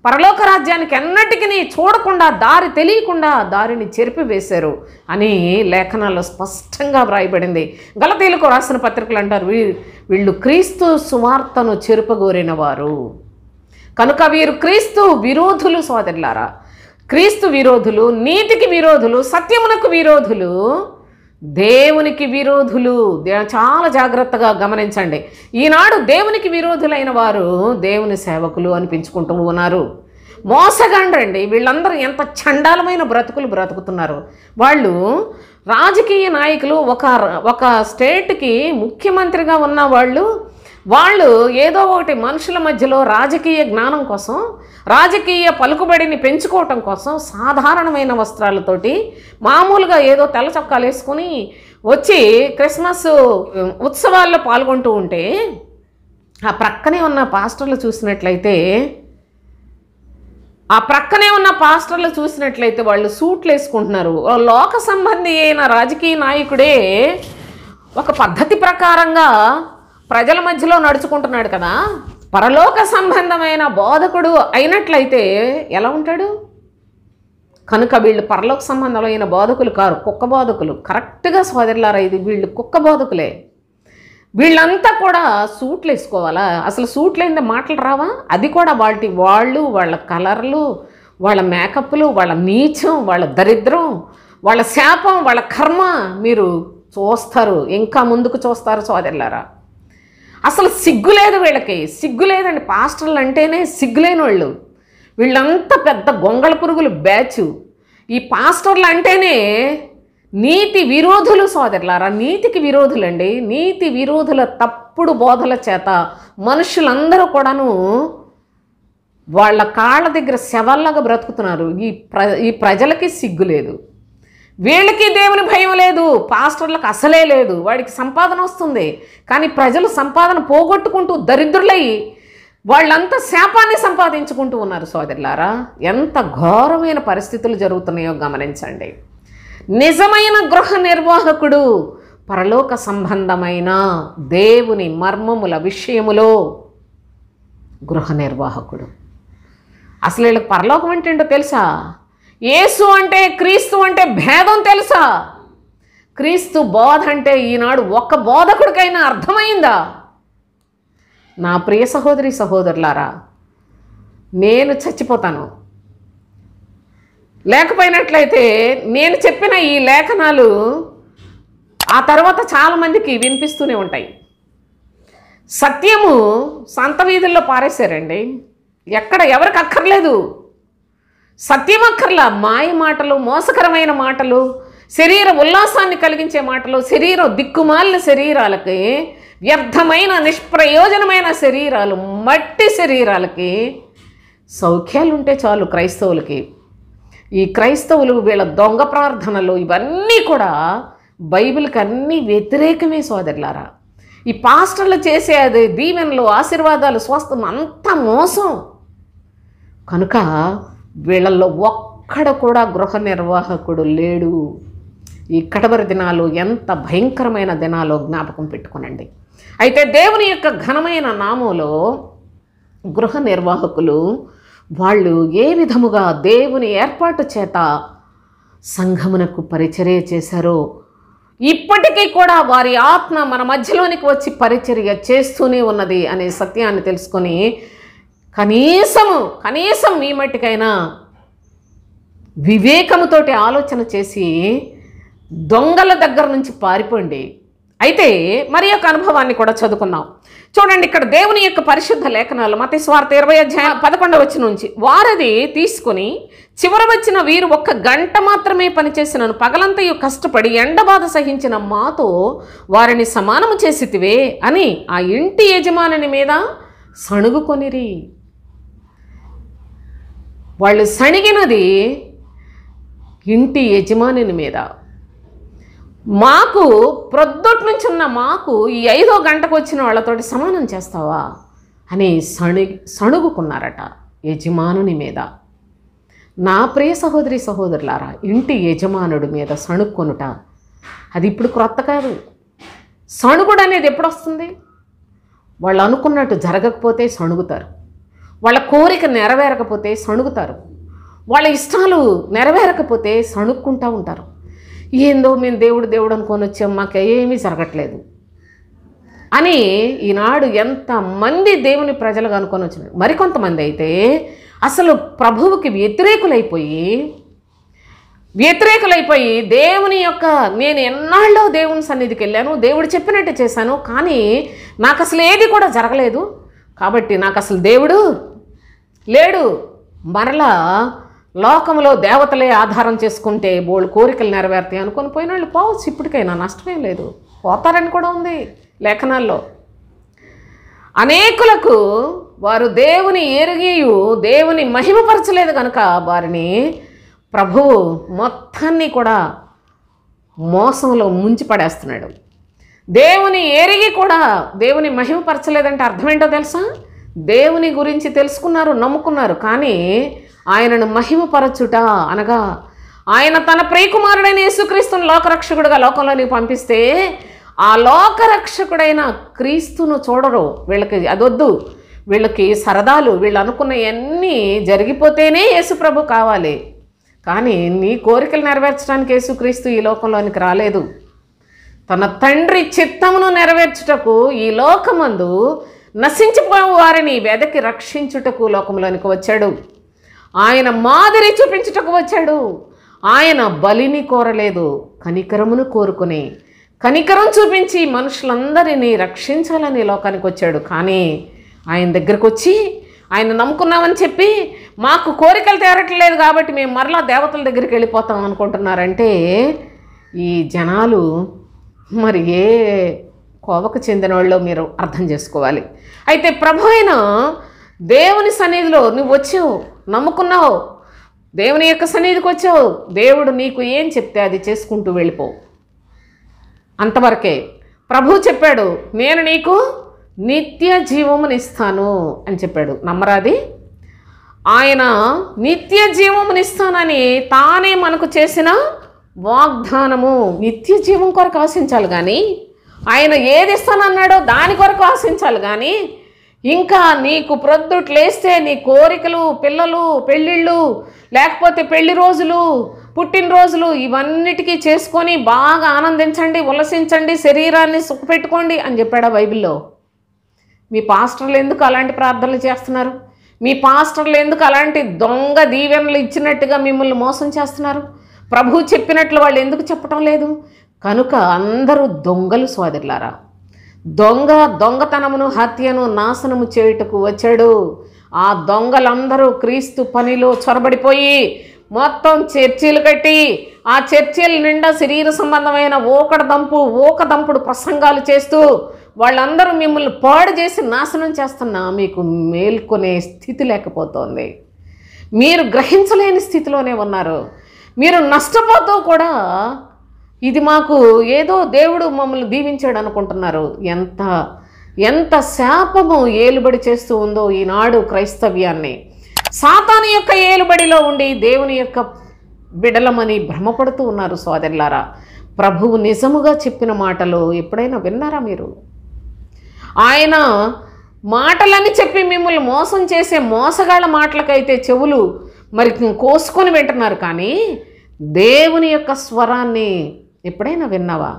పరలోక రాజ్యానికి ఎన్నటికీ చూడకుండా, దారి తెలియకుండా దారిని చెరిపివేశారు అని లేఖనాల్లో స్పష్టంగా వ్రాయబడింది. గలతీయులకు రాసిన పత్రికలు అంటారు, వీళ్ళు క్రీస్తు సువార్తను చెరుపగోరిన వారు కనుక వీరు క్రీస్తు విరోధులు సోదరులారా. క్రీస్తు విరోధులు, నీతికి విరోధులు, సత్యమునకు విరోధులు, దేవునికి విరోధులు. చాలా జాగ్రత్తగా గమనించండి. ఈనాడు దేవునికి విరోధులైన వారు దేవుని సేవకులు అనిపించుకుంటూ ఉన్నారు. మోసగాండ్రండి వీళ్ళందరూ. ఎంత చండాలమైన బ్రతుకులు బ్రతుకుతున్నారు వాళ్ళు. రాజకీయ నాయకులు, ఒక స్టేట్కి ముఖ్యమంత్రిగా ఉన్న వాళ్ళు ఏదో ఒకటి మనుషుల మధ్యలో రాజకీయ జ్ఞానం కోసం, రాజకీయ పలుకుబడిని పెంచుకోవటం కోసం సాధారణమైన వస్త్రాలతోటి మామూలుగా ఏదో తెల్ల చొక్కాలు వేసుకొని వచ్చి క్రిస్మస్ ఉత్సవాల్లో పాల్గొంటూ ఉంటే ఆ ప్రక్కనే ఉన్న పాస్టర్లు చూసినట్లయితే ఆ ప్రక్కనే ఉన్న పాస్టర్లు చూసినట్లయితే వాళ్ళు సూట్లు వేసుకుంటున్నారు. లోక సంబంధి అయిన రాజకీయ నాయకుడే ఒక పద్ధతి ప్రకారంగా ప్రజల మధ్యలో నడుచుకుంటున్నాడు కదా, పరలోక సంబంధమైన బోధకుడు అయినట్లయితే ఎలా ఉంటాడు? కనుక వీళ్ళు పరలోక సంబంధమైన బోధకులు కారు, కుక్క బోధకులు. కరెక్ట్గా సోదరులారా, ఇది వీళ్ళు కుక్క బోధకులే. వీళ్ళంతా కూడా సూట్లు వేసుకోవాలా? అసలు సూట్లు ఏందో మాటలు రావా? అది కూడా వాళ్ళు వాళ్ళ కలర్లు, వాళ్ళ మేకప్లు, వాళ్ళ నీచం, వాళ్ళ దరిద్రం, వాళ్ళ శాపం, వాళ్ళ కర్మ మీరు చూస్తారు, ఇంకా ముందుకు చూస్తారు సోదరులారా. అసలు సిగ్గు లేదు వీళ్ళకి, సిగ్గు లేదండి. పాస్టర్లు అంటేనే సిగ్గులేని వాళ్ళు. వీళ్ళంతా పెద్ద గొంగళ పురుగులు బ్యాచ్. ఈ పాస్టర్లు అంటేనే నీతి విరోధులు సోదరులారా, నీతికి విరోధులండి. నీతి విరోధుల తప్పుడు బోధల చేత మనుషులందరూ కూడాను వాళ్ళ కాళ్ళ దగ్గర శవల్లాగా బ్రతుకుతున్నారు. ఈ ప్రజలకి సిగ్గు లేదు, వీళ్ళకి దేవుని భయం లేదు, పాస్టర్లకు అసలే లేదు. వాడికి సంపాదన వస్తుంది, కానీ ప్రజలు సంపాదన పోగొట్టుకుంటూ దరిద్రులై వాళ్ళంతా శాపాన్ని సంపాదించుకుంటూ ఉన్నారు సోదరులారా. ఎంత ఘోరమైన పరిస్థితులు జరుగుతున్నాయో గమనించండి. నిజమైన గృహ నిర్వాహకుడు పరలోక సంబంధమైన దేవుని మర్మముల విషయములో గృహ నిర్వాహకుడు. అసలు వీళ్ళకి పరలోకం అంటే ఏంటో తెలుసా? యేసు అంటే, క్రీస్తు అంటే భేదం తెలుసా? క్రీస్తు బోధ అంటే ఈనాడు ఒక్క బోధకుడికైనా అర్థమైందా? నా ప్రియ సహోదరి సహోదరులారా, నేను చచ్చిపోతాను. లేకపోయినట్లయితే నేను చెప్పిన ఈ లేఖనాలు ఆ తర్వాత చాలామందికి వినిపిస్తూనే ఉంటాయి. సత్యము సంత వీధుల్లో పారేశారండి. ఎవరికి అక్కర్లేదు. సత్యం అక్కర్లా. మాయ మాటలు, మోసకరమైన మాటలు, శరీర ఉల్లాసాన్ని కలిగించే మాటలు, దిక్కుమాలిన శరీరాలకి, వ్యర్థమైన నిష్ప్రయోజనమైన శరీరాలు, మట్టి శరీరాలకి సౌఖ్యాలు ఉంటే చాలు క్రైస్తవులకి. ఈ క్రైస్తవులు వీళ్ళ దొంగ ప్రార్థనలు ఇవన్నీ కూడా బైబిల్కి అన్నీ వ్యతిరేకమే సోదరులారా. ఈ పాస్టర్లు చేసే అది దీవెనలు, ఆశీర్వాదాలు, స్వస్థం అంతా మోసం. కనుక వీళ్ళల్లో ఒక్కడ కూడా గృహ నిర్వాహకుడు లేడు. ఈ కడవరి దినాలు ఎంత భయంకరమైన దినాలో జ్ఞాపకం పెట్టుకోనండి. అయితే దేవుని యొక్క ఘనమైన నామంలో గృహ నిర్వాహకులు వాళ్ళు ఏ విధముగా దేవుని ఏర్పాటు చేత సంఘమునకు పరిచర్య చేశారో ఇప్పటికీ కూడా వారి ఆత్మ మన మధ్యలోనికి వచ్చి పరిచర్య చేస్తూనే ఉన్నది అనే సత్యాన్ని తెలుసుకొని కనీసం మీ మట్టికైనా వివేకముతోటి ఆలోచన చేసి దొంగల దగ్గర నుంచి పారిపోండి. అయితే మరి యొక్క అనుభవాన్ని కూడా చదువుకుందాం. చూడండి, ఇక్కడ దేవుని యొక్క పరిశుద్ధ లేఖనాలు మత్తయి సువార్త 20:11 నుంచి, వారది తీసుకుని చివర వచ్చిన వీరు 1 గంట మాత్రమే పనిచేసినను పగలంతయు కష్టపడి ఎండబాధ సహించిన మాతో వారిని సమానము చేసితివే అని ఆ ఇంటి యజమానుని మీద సణుగుకొనిరి. వాళ్ళు సణిగినది ఇంటి యజమానుని మీద. మాకు ప్రొద్దుటి నుంచి ఉన్న మాకు ఈ 5వ గంటకు వచ్చిన వాళ్ళతోటి సమానం చేస్తావా అని సణుగుకున్నారట యజమానుని మీద. నా ప్రియ సహోదరి సహోదరులారా, ఇంటి యజమానుడి మీద సణుక్కొనుట అది ఇప్పుడు క్రొత్త కాదు. సణుగుడు అనేది ఎప్పుడు వస్తుంది? వాళ్ళు అనుకున్నట్టు జరగకపోతే సణుగుతారు, వాళ్ళ కోరిక నెరవేరకపోతే సణుగుతారు, వాళ్ళ ఇష్టాలు నెరవేరకపోతే సణుక్కుంటూ ఉంటారు. ఏందో మేము దేవుడు అనుకొని వచ్చాం, మాకు ఏమీ జరగట్లేదు అని ఈనాడు ఎంతమంది దేవుని ప్రజలుగా అనుకొని వచ్చినారు. మరికొంతమంది అయితే అసలు ప్రభువుకి వ్యతిరేకులైపోయి దేవుని యొక్క, నేను ఎన్నాళ్ళో దేవుని సన్నిధికి వెళ్ళాను, దేవుడు చెప్పినట్టు చేశాను, కానీ నాకు అసలు ఏది కూడా జరగలేదు, కాబట్టి నాకు అసలు దేవుడు లేడు. మరలా లోకంలో దేవతలే ఆధారం చేసుకుంటే బోళ్ళు కోరికలు నెరవేరుతాయి అనుకొని పోయిన వాళ్ళు పోవచ్చు. ఇప్పటికైనా నష్టమేం లేదు, పోతారని కూడా ఉంది లేఖనాల్లో. అనేకులకు వారు దేవుని ఎరిగియు దేవుని మహిమపరచలేదు కనుక వారిని ప్రభువు మొత్తాన్ని కూడా మోసంలో ముంచి పడేస్తున్నాడు. దేవుని ఎరిగి కూడా దేవుని మహిమపరచలేదంటే అర్థం ఏంటో తెలుసా? దేవుని గురించి తెలుసుకున్నారు, నమ్ముకున్నారు, కానీ ఆయనను మహిమపరచుట అనగా ఆయన తన ప్రియకుమారుడైన యేసుక్రీస్తును లోకరక్షకుడుగా లోకంలోనికి పంపిస్తే ఆ లోకరక్షకుడైన క్రీస్తును చూడరు. వీళ్ళకి అదొద్దు, వీళ్ళకి సరదాలు, వీళ్ళు అనుకున్నవన్నీ జరిగిపోతేనే యేసుప్రభు కావాలి. కానీ నీ కోరికలు నెరవేర్చడానికి యేసుక్రీస్తు ఈ లోకంలోనికి రాలేదు. తన తండ్రి చిత్తమును నెరవేర్చుటకు ఈ లోకమందు నశించిపోయే వారిని వెదకి రక్షించుటకు లోకంలోనికి వచ్చాడు. ఆయన మాదిరి చూపించుటకు వచ్చాడు. ఆయన బలిని కోరలేదు, కనికరమును కోరుకుని కనికరం చూపించి మనుషులందరినీ రక్షించాలని లోకానికి వచ్చాడు. కానీ ఆయన దగ్గరకు వచ్చి ఆయన నమ్ముకున్నామని చెప్పి మాకు కోరికలు తీరట్లేదు కాబట్టి మేము మరలా దేవతల దగ్గరికి వెళ్ళిపోతాం అనుకుంటున్నారంటే ఈ జనాలు మరి ఏ కోవకు చెందిన వాళ్ళు మీరు అర్థం చేసుకోవాలి. అయితే ప్రభు అయిన దేవుని సన్నిధిలో నువ్వు వచ్చావు, నమ్ముకున్నావు, దేవుని యొక్క సన్నిధికి వచ్చావు, దేవుడు నీకు ఏం చెప్తే అది చేసుకుంటూ వెళ్ళిపో, అంతవరకే. ప్రభు చెప్పాడు, నేను నీకు నిత్య జీవమునిస్తాను అని చెప్పాడు. నమ్మరాది? ఆయన నిత్య జీవమునిస్తానని తానే మనకు చేసిన వాగ్దానము. నిత్య జీవం కొరకు ఆశించాలి కానీ, ఆయన ఏది ఇస్తానన్నాడో దాని కొరకు ఆశించాలి కానీ, ఇంకా నీకు ప్రొద్దుట్లేస్తే నీ కోరికలు, పిల్లలు, పెళ్ళిళ్ళు, లేకపోతే పెళ్లి రోజులు, పుట్టినరోజులు ఇవన్నిటికీ చేసుకొని బాగా ఆనందించండి, ఉల్లసించండి, శరీరాన్ని సుఖపెట్టుకోండి అని చెప్పాడా బైబిల్లో? మీ పాస్టర్లు ఎందుకు అలాంటి ప్రార్థనలు చేస్తున్నారు? మీ పాస్టర్లు ఎందుకు అలాంటి దొంగ దీవెనలు ఇచ్చినట్టుగా మిమ్మల్ని మోసం చేస్తున్నారు? ప్రభు చెప్పినట్లు వాళ్ళు ఎందుకు చెప్పటం లేదు? కనుక అందరూ దొంగలు సోదరులారా. దొంగతనమును, హత్యను, నాశనము చేయుటకు వచ్చాడు. ఆ దొంగలందరూ క్రీస్తు పనిలో చొరబడిపోయి మొత్తం చర్చీలు కట్టి ఆ చర్చీల నిండా శరీర సంబంధమైన ఊకదంపుడు ప్రసంగాలు చేస్తూ వాళ్ళందరూ మిమ్మల్ని పాడు చేసి నాశనం చేస్తున్నా మీకు మేల్కొనే స్థితి లేకపోతుంది. మీరు గ్రహించలేని స్థితిలోనే ఉన్నారు. మీరు నష్టపోతూ కూడా ఇది మాకు ఏదో దేవుడు మమ్మల్ని దీవించాడు అనుకుంటున్నారు. ఎంత శాపము ఏలుబడి చేస్తూ ఉందో ఈనాడు క్రైస్తవ్యాన్ని. సాతాను యొక్క ఏలుబడిలో ఉండి దేవుని యొక్క బిడలమని భ్రమపడుతూ ఉన్నారు సోదరులారా. ప్రభువు నిజముగా చెప్పిన మాటలు ఎప్పుడైనా విన్నారా మీరు? ఆయన మాటలని చెప్పి మిమ్మల్ని మోసం చేసే మోసగాళ్ళ మాటలకైతే చెవులు మరి కోసుకొని వింటున్నారు, కానీ దేవుని యొక్క స్వరాన్ని ఎప్పుడైనా విన్నావా?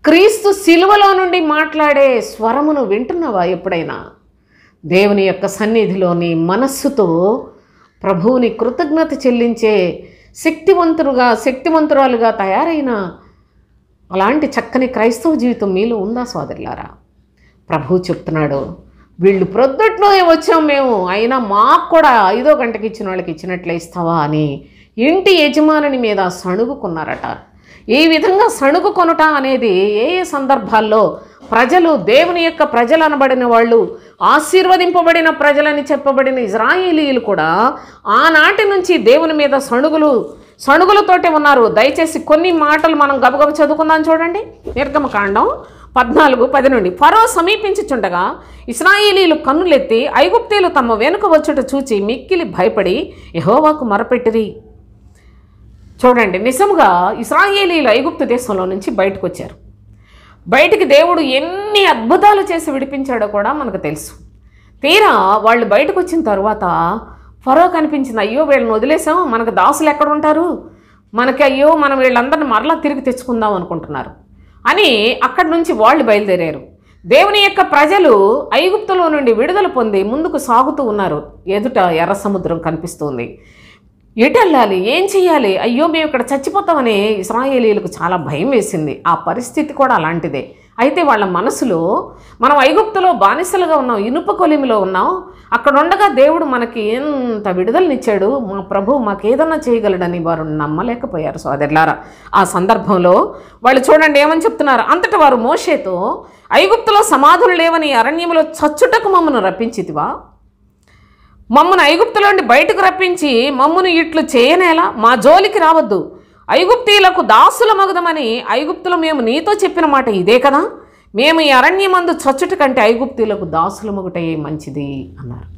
క్రీస్తు శిలువలో నుండి మాట్లాడే స్వరమును వింటున్నావా ఎప్పుడైనా? దేవుని యొక్క సన్నిధిలోని మనస్సుతో ప్రభువుని కృతజ్ఞత చెల్లించే శక్తివంతురాలుగా తయారైన అలాంటి చక్కని క్రైస్తవ జీవితం మీలో ఉందా సోదరులారా? ప్రభువు చెప్తున్నాడు, వీళ్ళు ప్రొద్దుట్లోనే వచ్చాం మేము, అయినా మాకు కూడా 5వ గంటకి ఇచ్చిన వాళ్ళకి ఇచ్చినట్లే ఇస్తావా అని ఇంటి యజమానుని మీద సణుగుకున్నారట. ఈ విధంగా సణుగుకొనుట అనేది ఏ సందర్భాల్లో ప్రజలు, దేవుని యొక్క ప్రజలు అనబడిన వాళ్ళు, ఆశీర్వదింపబడిన ప్రజలని చెప్పబడిన ఇజ్రాయేలీయులు కూడా ఆనాటి నుంచి దేవుని మీద సణుగులతోటే ఉన్నారు. దయచేసి కొన్ని మాటలు మనం గబగబ చదువుకుందాం. చూడండి, నిర్గమకాండం 14:10 నుండి. ఫరో సమీపించుచుండగా ఇశ్రాయేలీయులు కన్నులెత్తి ఐగుప్తీయులు తమ వెనుక వచ్చుట చూచి మిక్కిలి భయపడి యెహోవాకు మొరపెట్టిరి. చూడండి, నిజముగా ఇశ్రాయేలీయులు ఐగుప్తు దేశంలో నుంచి బయటకు వచ్చారు. బయటికి దేవుడు ఎన్ని అద్భుతాలు చేసి విడిపించాడో కూడా మనకు తెలుసు. తీరా వాళ్ళు బయటకు వచ్చిన తర్వాత ఫరో కనిపించింది, అయ్యో వీళ్ళని వదిలేసాం, మనకు దాసులు ఎక్కడ ఉంటారు, అయ్యో మనం వీళ్ళందరిని మరలా తిరిగి తెచ్చుకుందాం అనుకుంటున్నారు అని అక్కడి నుంచి వాళ్ళు బయలుదేరారు. దేవుని యొక్క ప్రజలు ఐగుప్తులో నుండి విడుదల పొంది ముందుకు సాగుతూ ఉన్నారు. ఎదుట ఎర్ర సముద్రం కనిపిస్తుంది. ఎటు వెళ్ళాలి, ఏం చెయ్యాలి, అయ్యో మేము ఇక్కడ చచ్చిపోతామని ఇశ్రాయేలీయులకు చాలా భయం వేసింది. ఆ పరిస్థితి కూడా అలాంటిదే. అయితే వాళ్ళ మనసులో మనం ఐగుప్తులో బానిసలుగా ఉన్నాం, ఇనుప కొలిమిలో ఉన్నాం, అక్కడ ఉండగా దేవుడు మనకి ఎంత విడుదలనిచ్చాడు, మా ప్రభు మాకేదన్నా చేయగలడని వారు నమ్మలేకపోయారు సోదరులారా. ఆ సందర్భంలో వాళ్ళు చూడండి ఏమని చెప్తున్నారు. అంతటా వారు మోషేతో, ఐగుప్తులో సమాధులు లేవని అరణ్యంలో చచ్చుటకు మమ్మను రప్పించితివా? మమ్మను ఐగుప్తులోండి బయటకు రప్పించి మమ్మను ఇట్లు చేయనేలా? మా జోలికి రావద్దు, ఐగుప్తీయులకు దాసుల మగదమని ఐగుప్తులో మేము నీతో చెప్పిన మాట ఇదే కదా. మేము ఈ అరణ్యమందు చచ్చుట కంటే ఐగుప్తీయులకు దాసుల మగుటయే మంచిది అన్నారు.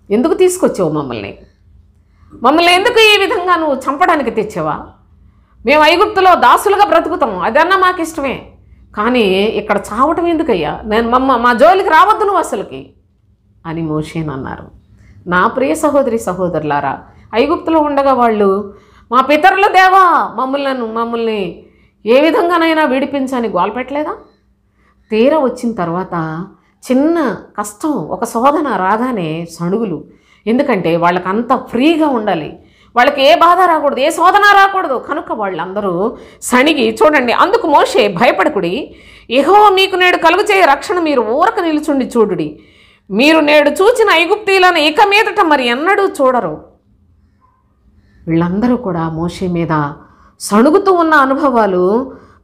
ఎందుకు తీసుకొచ్చావు మమ్మల్ని ఎందుకు ఈ విధంగా నువ్వు చంపడానికి తెచ్చావా? మేము ఐగుప్తులో దాసులుగా బ్రతుకుతాం, అదన్నా మాకు ఇష్టమే, కానీ ఇక్కడ చావటం ఎందుకయ్యా? మా జోలికి రావద్దు నువ్వు అసలుకి అని మోషేని అన్నారు. నా ప్రియ సహోదరి సహోదరులారా, ఐగుప్తులో ఉండగా వాళ్ళు మా పితరుల దేవా మమ్మల్ని ఏ విధంగానైనా విడిపించని గోల పెట్టలేదా? తీరా వచ్చిన తర్వాత చిన్న కష్టం, ఒక శోధన రాగానే సణుగులు. ఎందుకంటే వాళ్ళకి అంత ఫ్రీగా ఉండాలి, వాళ్ళకి ఏ బాధ రాకూడదు, ఏ శోధన రాకూడదు. కనుక వాళ్ళందరూ సణిగి చూడండి. అందుకు మోషే, భయపడకుడి, యెహోవా మీకు నేడు కలుగచేయ రక్షణ మీరు ఊరక నిలుచుండి చూడుడి. మీరు నేడు చూచిన ఐగుప్తీయులను ఇక మీదట మరి ఎన్నడూ చూడరు. వీళ్ళందరూ కూడా మోషే మీద సణుగుతూ ఉన్న అనుభవాలు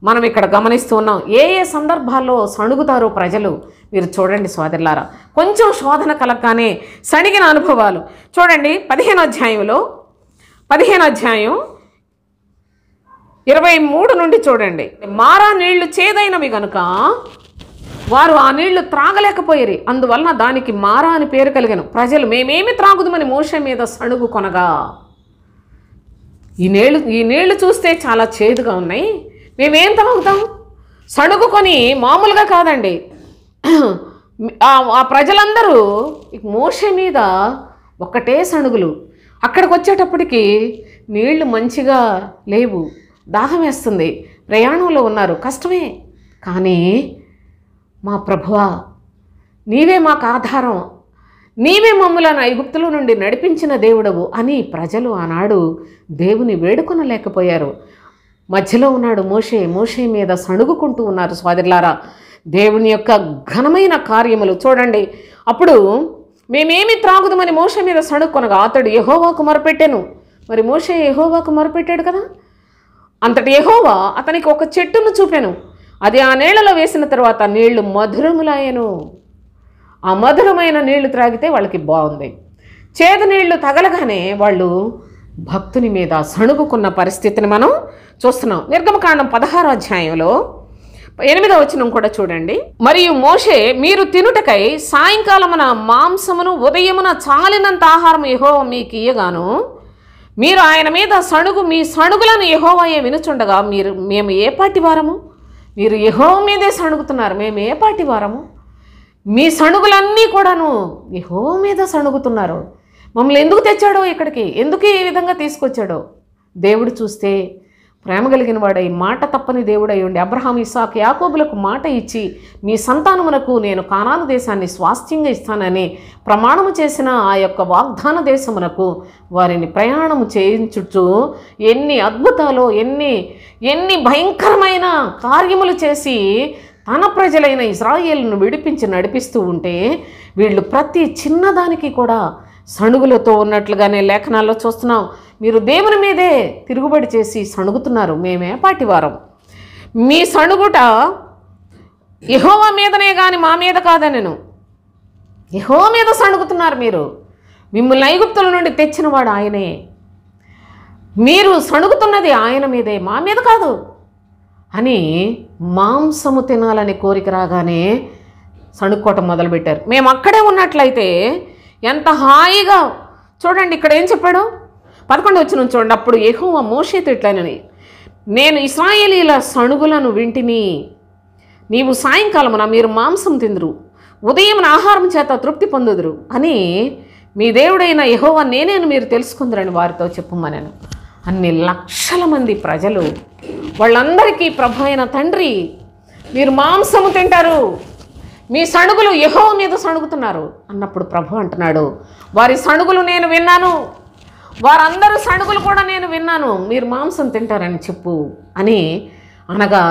మనం ఇక్కడ గమనిస్తూ ఉన్నాం. ఏ ఏ సందర్భాల్లో సణుగుతారో ప్రజలు మీరు చూడండి సోదరులారా. కొంచెం శోధన కలగగానే సణిగిన అనుభవాలు చూడండి. 15వ అధ్యాయం 23 నుండి చూడండి. మారా నీళ్లు చేదైనవి గనుక వారు ఆ నీళ్లు త్రాగలేకపోయేరి, అందువలన దానికి మారా అని పేరు కలిగాను. ప్రజలు మేమేమి త్రాగుదామని మోషే మీద సణుగు కొనగా, ఈ నీళ్లు చూస్తే చాలా చేదుగా ఉన్నాయి, మేమేం తాగుతాం? సణుగుకొని మామూలుగా కాదండి, ఆ ప్రజలందరూ మోషే మీద ఒక్కటే సణుగులు. అక్కడికి వచ్చేటప్పటికి నీళ్లు మంచిగా లేవు, దాహం వేస్తుంది, ప్రయాణంలో ఉన్నారు, కష్టమే. కానీ మా ప్రభువా, నీవే మాకు ఆధారం, నీవే మమ్మలను ఐగుప్తులో నుండి నడిపించిన దేవుడవు అని ప్రజలు ఆనాడు దేవుని వేడుకొనలేకపోయారు. మధ్యలో ఉన్నాడు మోషే మీద సణుగుకుంటూ ఉన్నారు సోదరులారా. దేవుని యొక్క ఘనమైన కార్యములు చూడండి. అప్పుడు మేమేమి త్రాగుదామని మోషే మీద సణుగొనగా అతడు యెహోవాకు మొరపెట్టెను. మరి మోషే యెహోవాకు మొరపెట్టాడు కదా. అంతటి యెహోవా అతనికి ఒక చెట్టును చూపెను. అది ఆ నీళ్లలో వేసిన తర్వాత నీళ్లు మధురములాయెను. ఆ మధురమైన నీళ్లు త్రాగితే వాళ్ళకి బాగుంది. చేదు నీళ్లు తగలగానే వాళ్ళు భక్తుని మీద సణుగుకున్న పరిస్థితిని మనం చూస్తున్నాం. నిర్గమకాండం 16వ అధ్యాయంలో 8వ వచనం కూడా చూడండి. మరియు మోషే, మీరు తినుటకై సాయంకాలమున మాంసమును ఉదయమున చాలినంత ఆహారం యెహోవా మీకు ఇయ్యగాను మీరు ఆయన మీద మీ సణుగులను యెహోవాయే వినుచుండగా మేము ఏ పాటి వారము? మీరు యెహోవా మీదే సణుగుతున్నారు, మేము ఏ పాటి వారము? మీ సణుగులన్నీ కూడాను యెహోవా మీద సణుగుతున్నారు. మమ్మల్ని ఎందుకు తెచ్చాడో ఇక్కడికి, ఎందుకు ఈ విధంగా తీసుకొచ్చాడో? దేవుడు చూస్తే ప్రేమ కలిగిన వాడై మాట తప్పని దేవుడై ఉండి అబ్రహాం, ఇస్సాకు, యాకోబులకు మాట ఇచ్చి మీ సంతానమునకు నేను కానాను దేశాన్ని స్వాస్థ్యంగా ఇస్తానని ప్రమాణము చేసిన ఆ యొక్క వాగ్దాన దేశమునకు వారిని ప్రయాణము చేయించుచు ఎన్ని అద్భుతాలు, ఎన్ని భయంకరమైన కార్యములు చేసి తన ప్రజలైన ఇశ్రాయేలును విడిపించి నడిపిస్తూ ఉంటే వీళ్ళు ప్రతి చిన్నదానికి కూడా సణుగులతో ఉన్నట్లుగానే లేఖనాల్లో చూస్తున్నాం. మీరు దేవుని మీదే తిరుగుబడి చేసి సణుగుతున్నారు, మేమే పాటివారం. మీ సణుగుట యెహోవా మీదనే కానీ మా మీద కాదనెను. యెహోవా మీద సణుగుతున్నారు మీరు. మిమ్మల్ని ఐగుప్తుల నుండి తెచ్చినవాడు ఆయనే. మీరు సణుగుతున్నది ఆయన మీదే, మా మీద కాదు అని మాంసము తినాలని కోరిక రాగానే సణుక్కోవటం మొదలుపెట్టారు. మేము అక్కడే ఉన్నట్లయితే ఎంత హాయిగా. చూడండి ఇక్కడ ఏం చెప్పాడు, 11వ వచనం చూడండి. అప్పుడు యెహోవా మోషేతో ఇట్లనని, నేను ఇశ్రాయేలీల సణుగులను వింటిని. నీవు సాయంకాలమున మీరు మాంసం తిందురు, ఉదయం ఆహారం చేత తృప్తి పొందుదురు అని మీ దేవుడైన యెహోవా నేనేను మీరు తెలుసుకుందరని వారితో చెప్పుమనెను. అన్ని లక్షల మంది ప్రజలు, వాళ్ళందరికీ ప్రభు అయిన తండ్రి మీరు మాంసము తింటారు, మీ సణుగులు యెహోవా మీద సణుగుతున్నారు అన్నప్పుడు ప్రభు అంటున్నాడు, వారి సణుగులు నేను విన్నాను, వారందరూ సణుగులు కూడా నేను విన్నాను, మీరు మాంసం తింటారని చెప్పు అని అనగా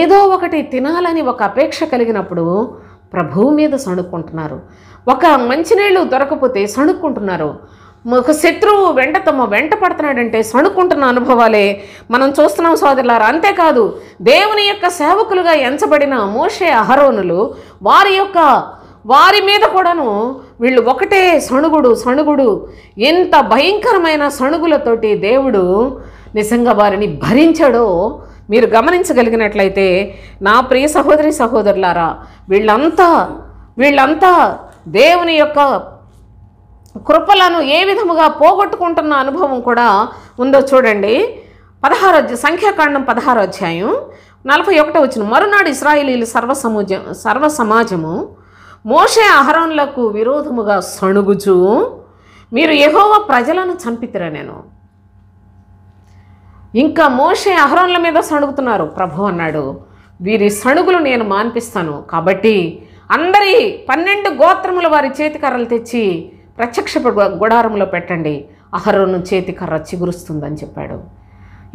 ఏదో ఒకటి తినాలని ఒక అపేక్ష కలిగినప్పుడు ప్రభువు మీద సణుక్కుంటున్నారు. ఒక మంచినీళ్ళు దొరకపోతే సణుక్కుంటున్నారు. ఒక శత్రువు తమ వెంట పడుతున్నాడంటే సణుక్కుంటున్న అనుభవాలే మనం చూస్తున్నాం సోదరులారా. అంతేకాదు దేవుని యొక్క సేవకులుగా ఎంచబడిన మోషే, అహరోనులు వారి మీద కూడాను వీళ్ళు ఒకటే సణుగుడు. ఎంత భయంకరమైన సణుగులతోటి దేవుడు నిజంగా వారిని భరించాడో మీరు గమనించగలిగినట్లయితే నా ప్రియ సహోదరి సహోదరులారా, వీళ్ళంతా దేవుని యొక్క కృపలను ఏ విధముగా పోగొట్టుకుంటున్న అనుభవం కూడా ఉందో చూడండి. సంఖ్యాకాండం 16వ అధ్యాయం 41వ వచనం. మరునాడు ఇశ్రాయేలీయులు సర్వ సమాజము మోషే అహరోనులకు విరోధముగా సణుగుచు, మీరు యెహోవా ప్రజలను చంపితిరా. నేను ఇంకా మోషే అహరోనుల మీద సణుగుతున్నారు. ప్రభు అన్నాడు, వీరి సణుగులు నేను మాన్పిస్తాను. కాబట్టి అందరి 12 గోత్రముల వారి చేతికర్రలు తెచ్చి ప్రత్యక్ష గుడారంలో పెట్టండి, అహరోను చేతికర్ర చిగురుస్తుందని చెప్పాడు.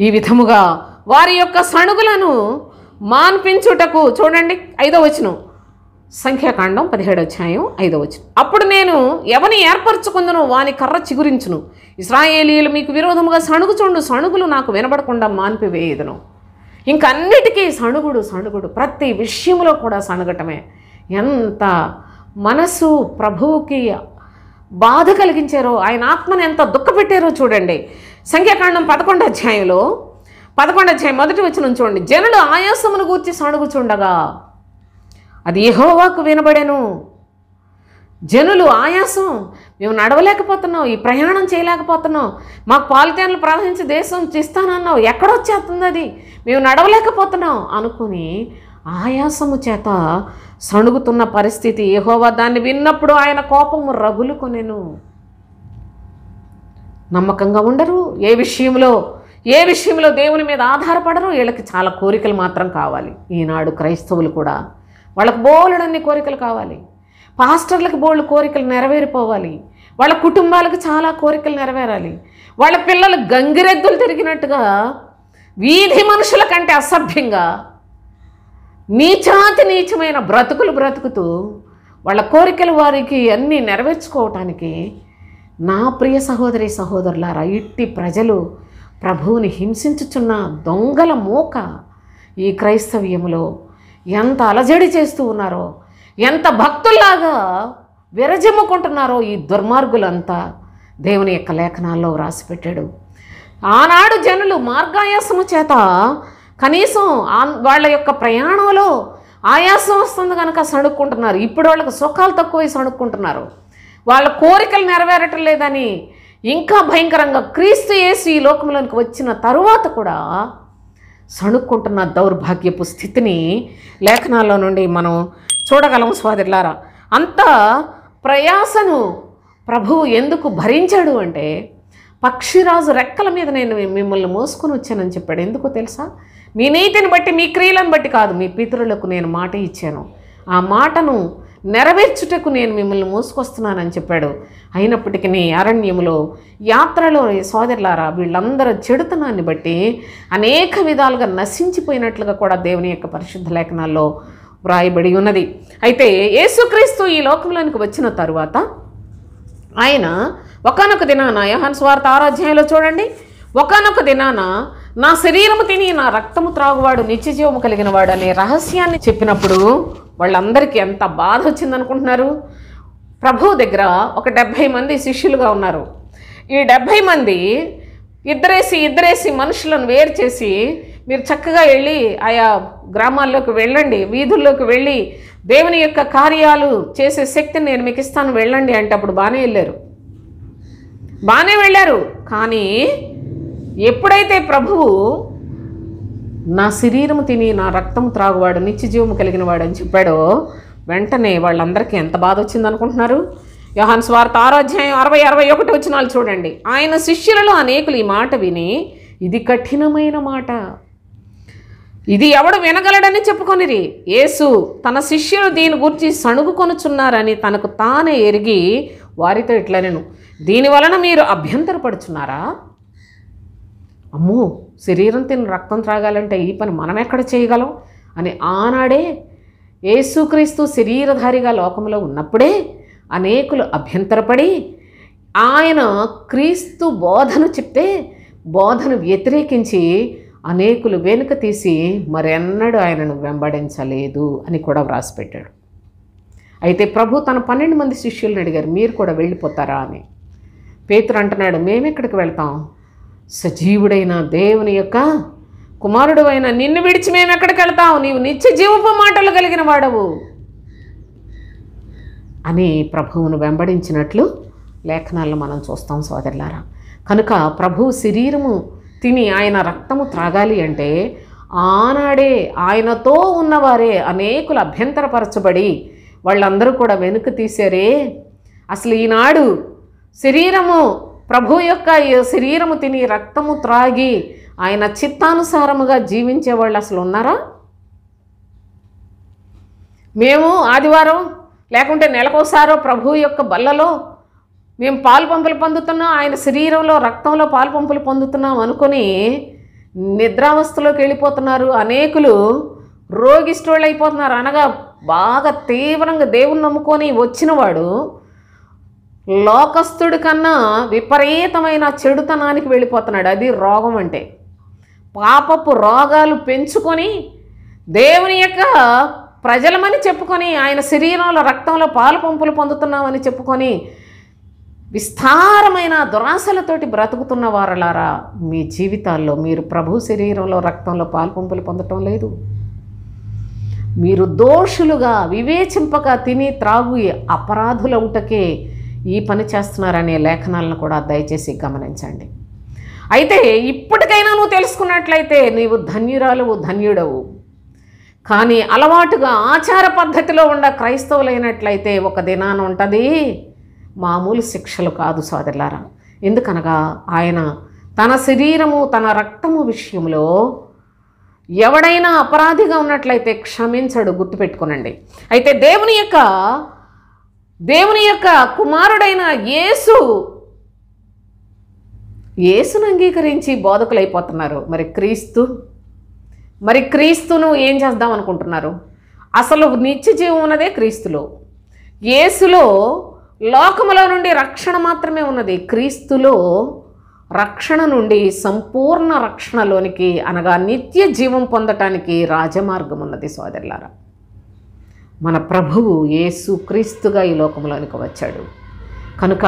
ఈ విధముగా వారి యొక్క సణుగులను మాన్పించుటకు చూడండి 5వ వచనం. సంఖ్యాకాండం 17వ అధ్యాయం 5వ వచనం. అప్పుడు నేను ఎవని ఏర్పరచుకుందును వాని కర్ర చిగురించును. ఇశ్రాయేలీయులు మీకు విరోధముగా సణుగుచుండు, సణుగులు నాకు వినబడకుండా మాన్పివేయుదును. ఇంకన్నిటికీ సణుగుడు ప్రతి విషయంలో కూడా సణగటమే. ఎంత మనసు ప్రభువుకి బాధ కలిగించారో, ఆయన ఆత్మను ఎంత దుఃఖపెట్టారో చూడండి. సంఖ్యాకాండం 11వ అధ్యాయంలో 11వ అధ్యాయం 1వ వచనం చూడండి. జనులు ఆయాసమును గూర్చి సణుగుచుండగా అది యెహోవాకు వినబడెను. జనులు ఆయాసం, మేము నడవలేకపోతున్నాం, ఈ ప్రయాణం చేయలేకపోతున్నాం, మాకు పాలితేనలు ప్రవహించి దేశం ఇస్తానన్నావు, ఎక్కడొచ్చేస్తుంది అది, మేము నడవలేకపోతున్నాం అనుకుని ఆయాసము చేత సణుగుతున్న పరిస్థితి. యెహోవా దాన్ని విన్నప్పుడు ఆయన కోపము రగులుకొనెను. నమ్మకంగా ఉండరు, ఏ విషయంలో దేవుని మీద ఆధారపడరు. వీళ్ళకి చాలా కోరికలు మాత్రం కావాలి. ఈనాడు క్రైస్తవులు కూడా వాళ్ళకు బోలెడన్ని కోరికలు కావాలి. పాస్టర్లకు బోల్డ్ కోరికలు నెరవేరిపోవాలి. వాళ్ళ కుటుంబాలకు చాలా కోరికలు నెరవేరాలి. వాళ్ళ పిల్లలు గంగిరెద్దులు తిరిగినట్టుగా వీధి మనుషుల కంటే అసభ్యంగా నీచమైన బ్రతుకులు బ్రతుకుతూ వాళ్ళ కోరికలు వారికి అన్నీ నెరవేర్చుకోవటానికి, నా ప్రియ సహోదరి సహోదరులారా, ఇట్టి ప్రజలు ప్రభువుని హింసించుచున్న దొంగల మూక ఈ క్రైస్తవ్యములో ఎంత అలజడి చేస్తూ ఉన్నారో, ఎంత భక్తుల్లాగా విరజిమ్ముకుంటున్నారో ఈ దుర్మార్గులంతా దేవుని యొక్క లేఖనాల్లో వ్రాసిపెట్టాడు. ఆనాడు జనులు మార్గాయాసము చేత కనీసం వాళ్ళ యొక్క ప్రయాణంలో ఆయాసం వస్తుంది కనుక సణుక్కుంటున్నారు. ఇప్పుడు వాళ్ళకి సుఖాలు తక్కువై సణుక్కుంటున్నారు. వాళ్ళ కోరికలు నెరవేరటం లేదని ఇంకా భయంకరంగా క్రీస్తు యేసు ఈ లోకంలోనికి వచ్చిన తరువాత కూడా సణుక్కుంటున్న దౌర్భాగ్యపు స్థితిని లేఖనాల్లో నుండి మనం చూడగలం సోదరులారా. అంత ప్రయాసను ప్రభువు ఎందుకు భరించాడు అంటే, పక్షిరాజు రెక్కల మీద నేను మిమ్మల్ని మోసుకొని వచ్చానని చెప్పాడు. ఎందుకో తెలుసా? మీ నీతిని బట్టి, మీ క్రియలను బట్టి కాదు, మీ పితరులకు నేను మాట ఇచ్చాను, ఆ మాటను నెరవేర్చుటకు నేను మిమ్మల్ని మోసుకొస్తున్నానని చెప్పాడు. అయినప్పటికీ అరణ్యములో యాత్రలో సోదరులారా, వీళ్ళందరూ చెడుతనాన్ని బట్టి అనేక విధాలుగా నశించిపోయినట్లుగా కూడా దేవుని యొక్క పరిశుద్ధ లేఖనాల్లో వ్రాయబడి ఉన్నది. అయితే యేసుక్రీస్తు ఈ లోకంలోనికి వచ్చిన తరువాత ఆయన ఒకానొక దినాన, యోహాను సువార్త 6వ అధ్యాయంలో చూడండి, ఒకానొక దినాన నా శరీరము తిని నా రక్తము త్రాగువాడు నిత్యజీవము కలిగిన వాడు అనే రహస్యాన్ని చెప్పినప్పుడు వాళ్ళందరికీ ఎంత బాధ వచ్చిందనుకుంటున్నారు? ప్రభువు దగ్గర ఒక 70 మంది శిష్యులుగా ఉన్నారు. ఈ 70 మంది ఇద్దరేసి మనుషులను వేరు చేసి, మీరు చక్కగా వెళ్ళి ఆయా గ్రామాల్లోకి వెళ్ళండి, వీధుల్లోకి వెళ్ళి దేవుని యొక్క కార్యాలు చేసే శక్తిని నేను మీకు ఇస్తాను, వెళ్ళండి అంటే అప్పుడు బాగానే వెళ్ళారు. కానీ ఎప్పుడైతే ప్రభువు నా శరీరము తిని నా రక్తం త్రాగువాడు నిత్యజీవము కలిగిన వాడు అని చెప్పాడో, వెంటనే వాళ్ళందరికీ ఎంత బాధ వచ్చిందనుకుంటున్నారు? యోహాను సువార్త 6వ అధ్యాయం 60-61 వచనాలు చూడండి. ఆయన శిష్యులలో అనేకులు ఈ మాట విని, ఇది కఠినమైన మాట, ఇది ఎవడు వినగలడని చెప్పుకొనిరి. యేసు తన శిష్యులు దీని గురించి సణుగుకొనుచున్నారని తనకు తానే ఎరిగి వారితో ఇట్లనెను, దీని వలన మీరు అభ్యంతరపడుచున్నారా? అమ్మో, శరీరం తిని రక్తం త్రాగాలంటే ఈ పని మనం ఎక్కడ చేయగలం అని ఆనాడే యేసుక్రీస్తు శరీరధారిగా లోకంలో ఉన్నప్పుడే అనేకులు అభ్యంతరపడి, ఆయన క్రీస్తు బోధను చెప్తే బోధను వ్యతిరేకించి అనేకులు వెనుక తీసి మరెన్నడూ ఆయనను వెంబడించలేదు అని కూడా వ్రాసిపెట్టాడు. అయితే ప్రభు తన 12 మంది శిష్యులను అడిగారు, మీరు కూడా వెళ్ళిపోతారా అని. పేతురు అంటున్నాడు, మేమెక్కడికి వెళ్తాం? సజీవుడైన దేవుని యొక్క కుమారుడు అయిన నిన్ను విడిచి మేము ఎక్కడికి వెళ్తాం? నీవు నిత్య జీవపు మాటలు కలిగిన వాడవు అని ప్రభువును వెంబడించినట్లు లేఖనాలను మనం చూస్తాం సోదరులారా. కనుక ప్రభు శరీరము తిని ఆయన రక్తము త్రాగాలి అంటే ఆనాడే ఆయనతో ఉన్నవారే అనేకులు అభ్యంతరపరచబడి వాళ్ళందరూ కూడా వెనుక తీశారే. అసలు ఈనాడు ప్రభు యొక్క శరీరము తిని రక్తము త్రాగి ఆయన చిత్తానుసారముగా జీవించే వాళ్ళు అసలు ఉన్నారా? మేము ఆదివారం లేకుంటే నెలకోసారో ప్రభు యొక్క బల్లలో మేము పాలు పంపులు పొందుతున్నాం, ఆయన శరీరంలో రక్తంలో పాలు పంపులు పొందుతున్నాం అనుకొని నిద్రావస్థలోకి వెళ్ళిపోతున్నారు. అనేకులు రోగిష్ఠులు అయిపోతున్నారు. అనగా బాగా తీవ్రంగా దేవుని నమ్ముకొని వచ్చినవాడు లోకస్తుడి కన్నా విపరీతమైన చెడుతనానికి వెళ్ళిపోతున్నాడు. అది రోగం అంటే. పాపపు రోగాలు పెంచుకొని దేవుని యొక్క ప్రజలమని చెప్పుకొని ఆయన శరీరంలో రక్తంలో పాలు పంపులు పొందుతున్నామని చెప్పుకొని విస్తారమైన దురాశలతోటి బ్రతుకుతున్న వారలారా, మీ జీవితాల్లో మీరు ప్రభు శరీరంలో రక్తంలో పాలు పంపులు పొందటం లేదు. మీరు దోషులుగా వివేచింపక తిని త్రాగు అపరాధులవుటకే ఈ పని చేస్తున్నారనే లేఖనాలను కూడా దయచేసి గమనించండి. అయితే ఇప్పటికైనా నువ్వు తెలుసుకున్నట్లయితే నీవు ధన్యురాలువు, ధన్యుడవు. కానీ అలవాటుగా ఆచార పద్ధతిలో ఉన్న క్రైస్తవులైనట్లయితే ఒక దినాన ఉంటుంది మామూలు శిక్షలు కాదు సోదరులారా. ఎందుకనగా ఆయన తన శరీరము తన రక్తము విషయంలో ఎవడైనా అపరాధిగా ఉన్నట్లయితే క్షమించడు, గుర్తుపెట్టుకోనండి. అయితే దేవుని యొక్క కుమారుడైన యేసును అంగీకరించి బోధకులైపోతున్నారు. మరి క్రీస్తును ఏం చేద్దాం అనుకుంటున్నారు? అసలు నిత్య జీవం ఉన్నదే క్రీస్తులో. యేసులో లోకములో నుండి రక్షణ మాత్రమే ఉన్నది. క్రీస్తులో రక్షణ నుండి సంపూర్ణ రక్షణలోనికి అనగా నిత్య జీవం పొందటానికి రాజమార్గం ఉన్నది సోదరులారా. మన ప్రభువు యేసు క్రీస్తుగా ఈ లోకంలోనికి వచ్చాడు. కనుక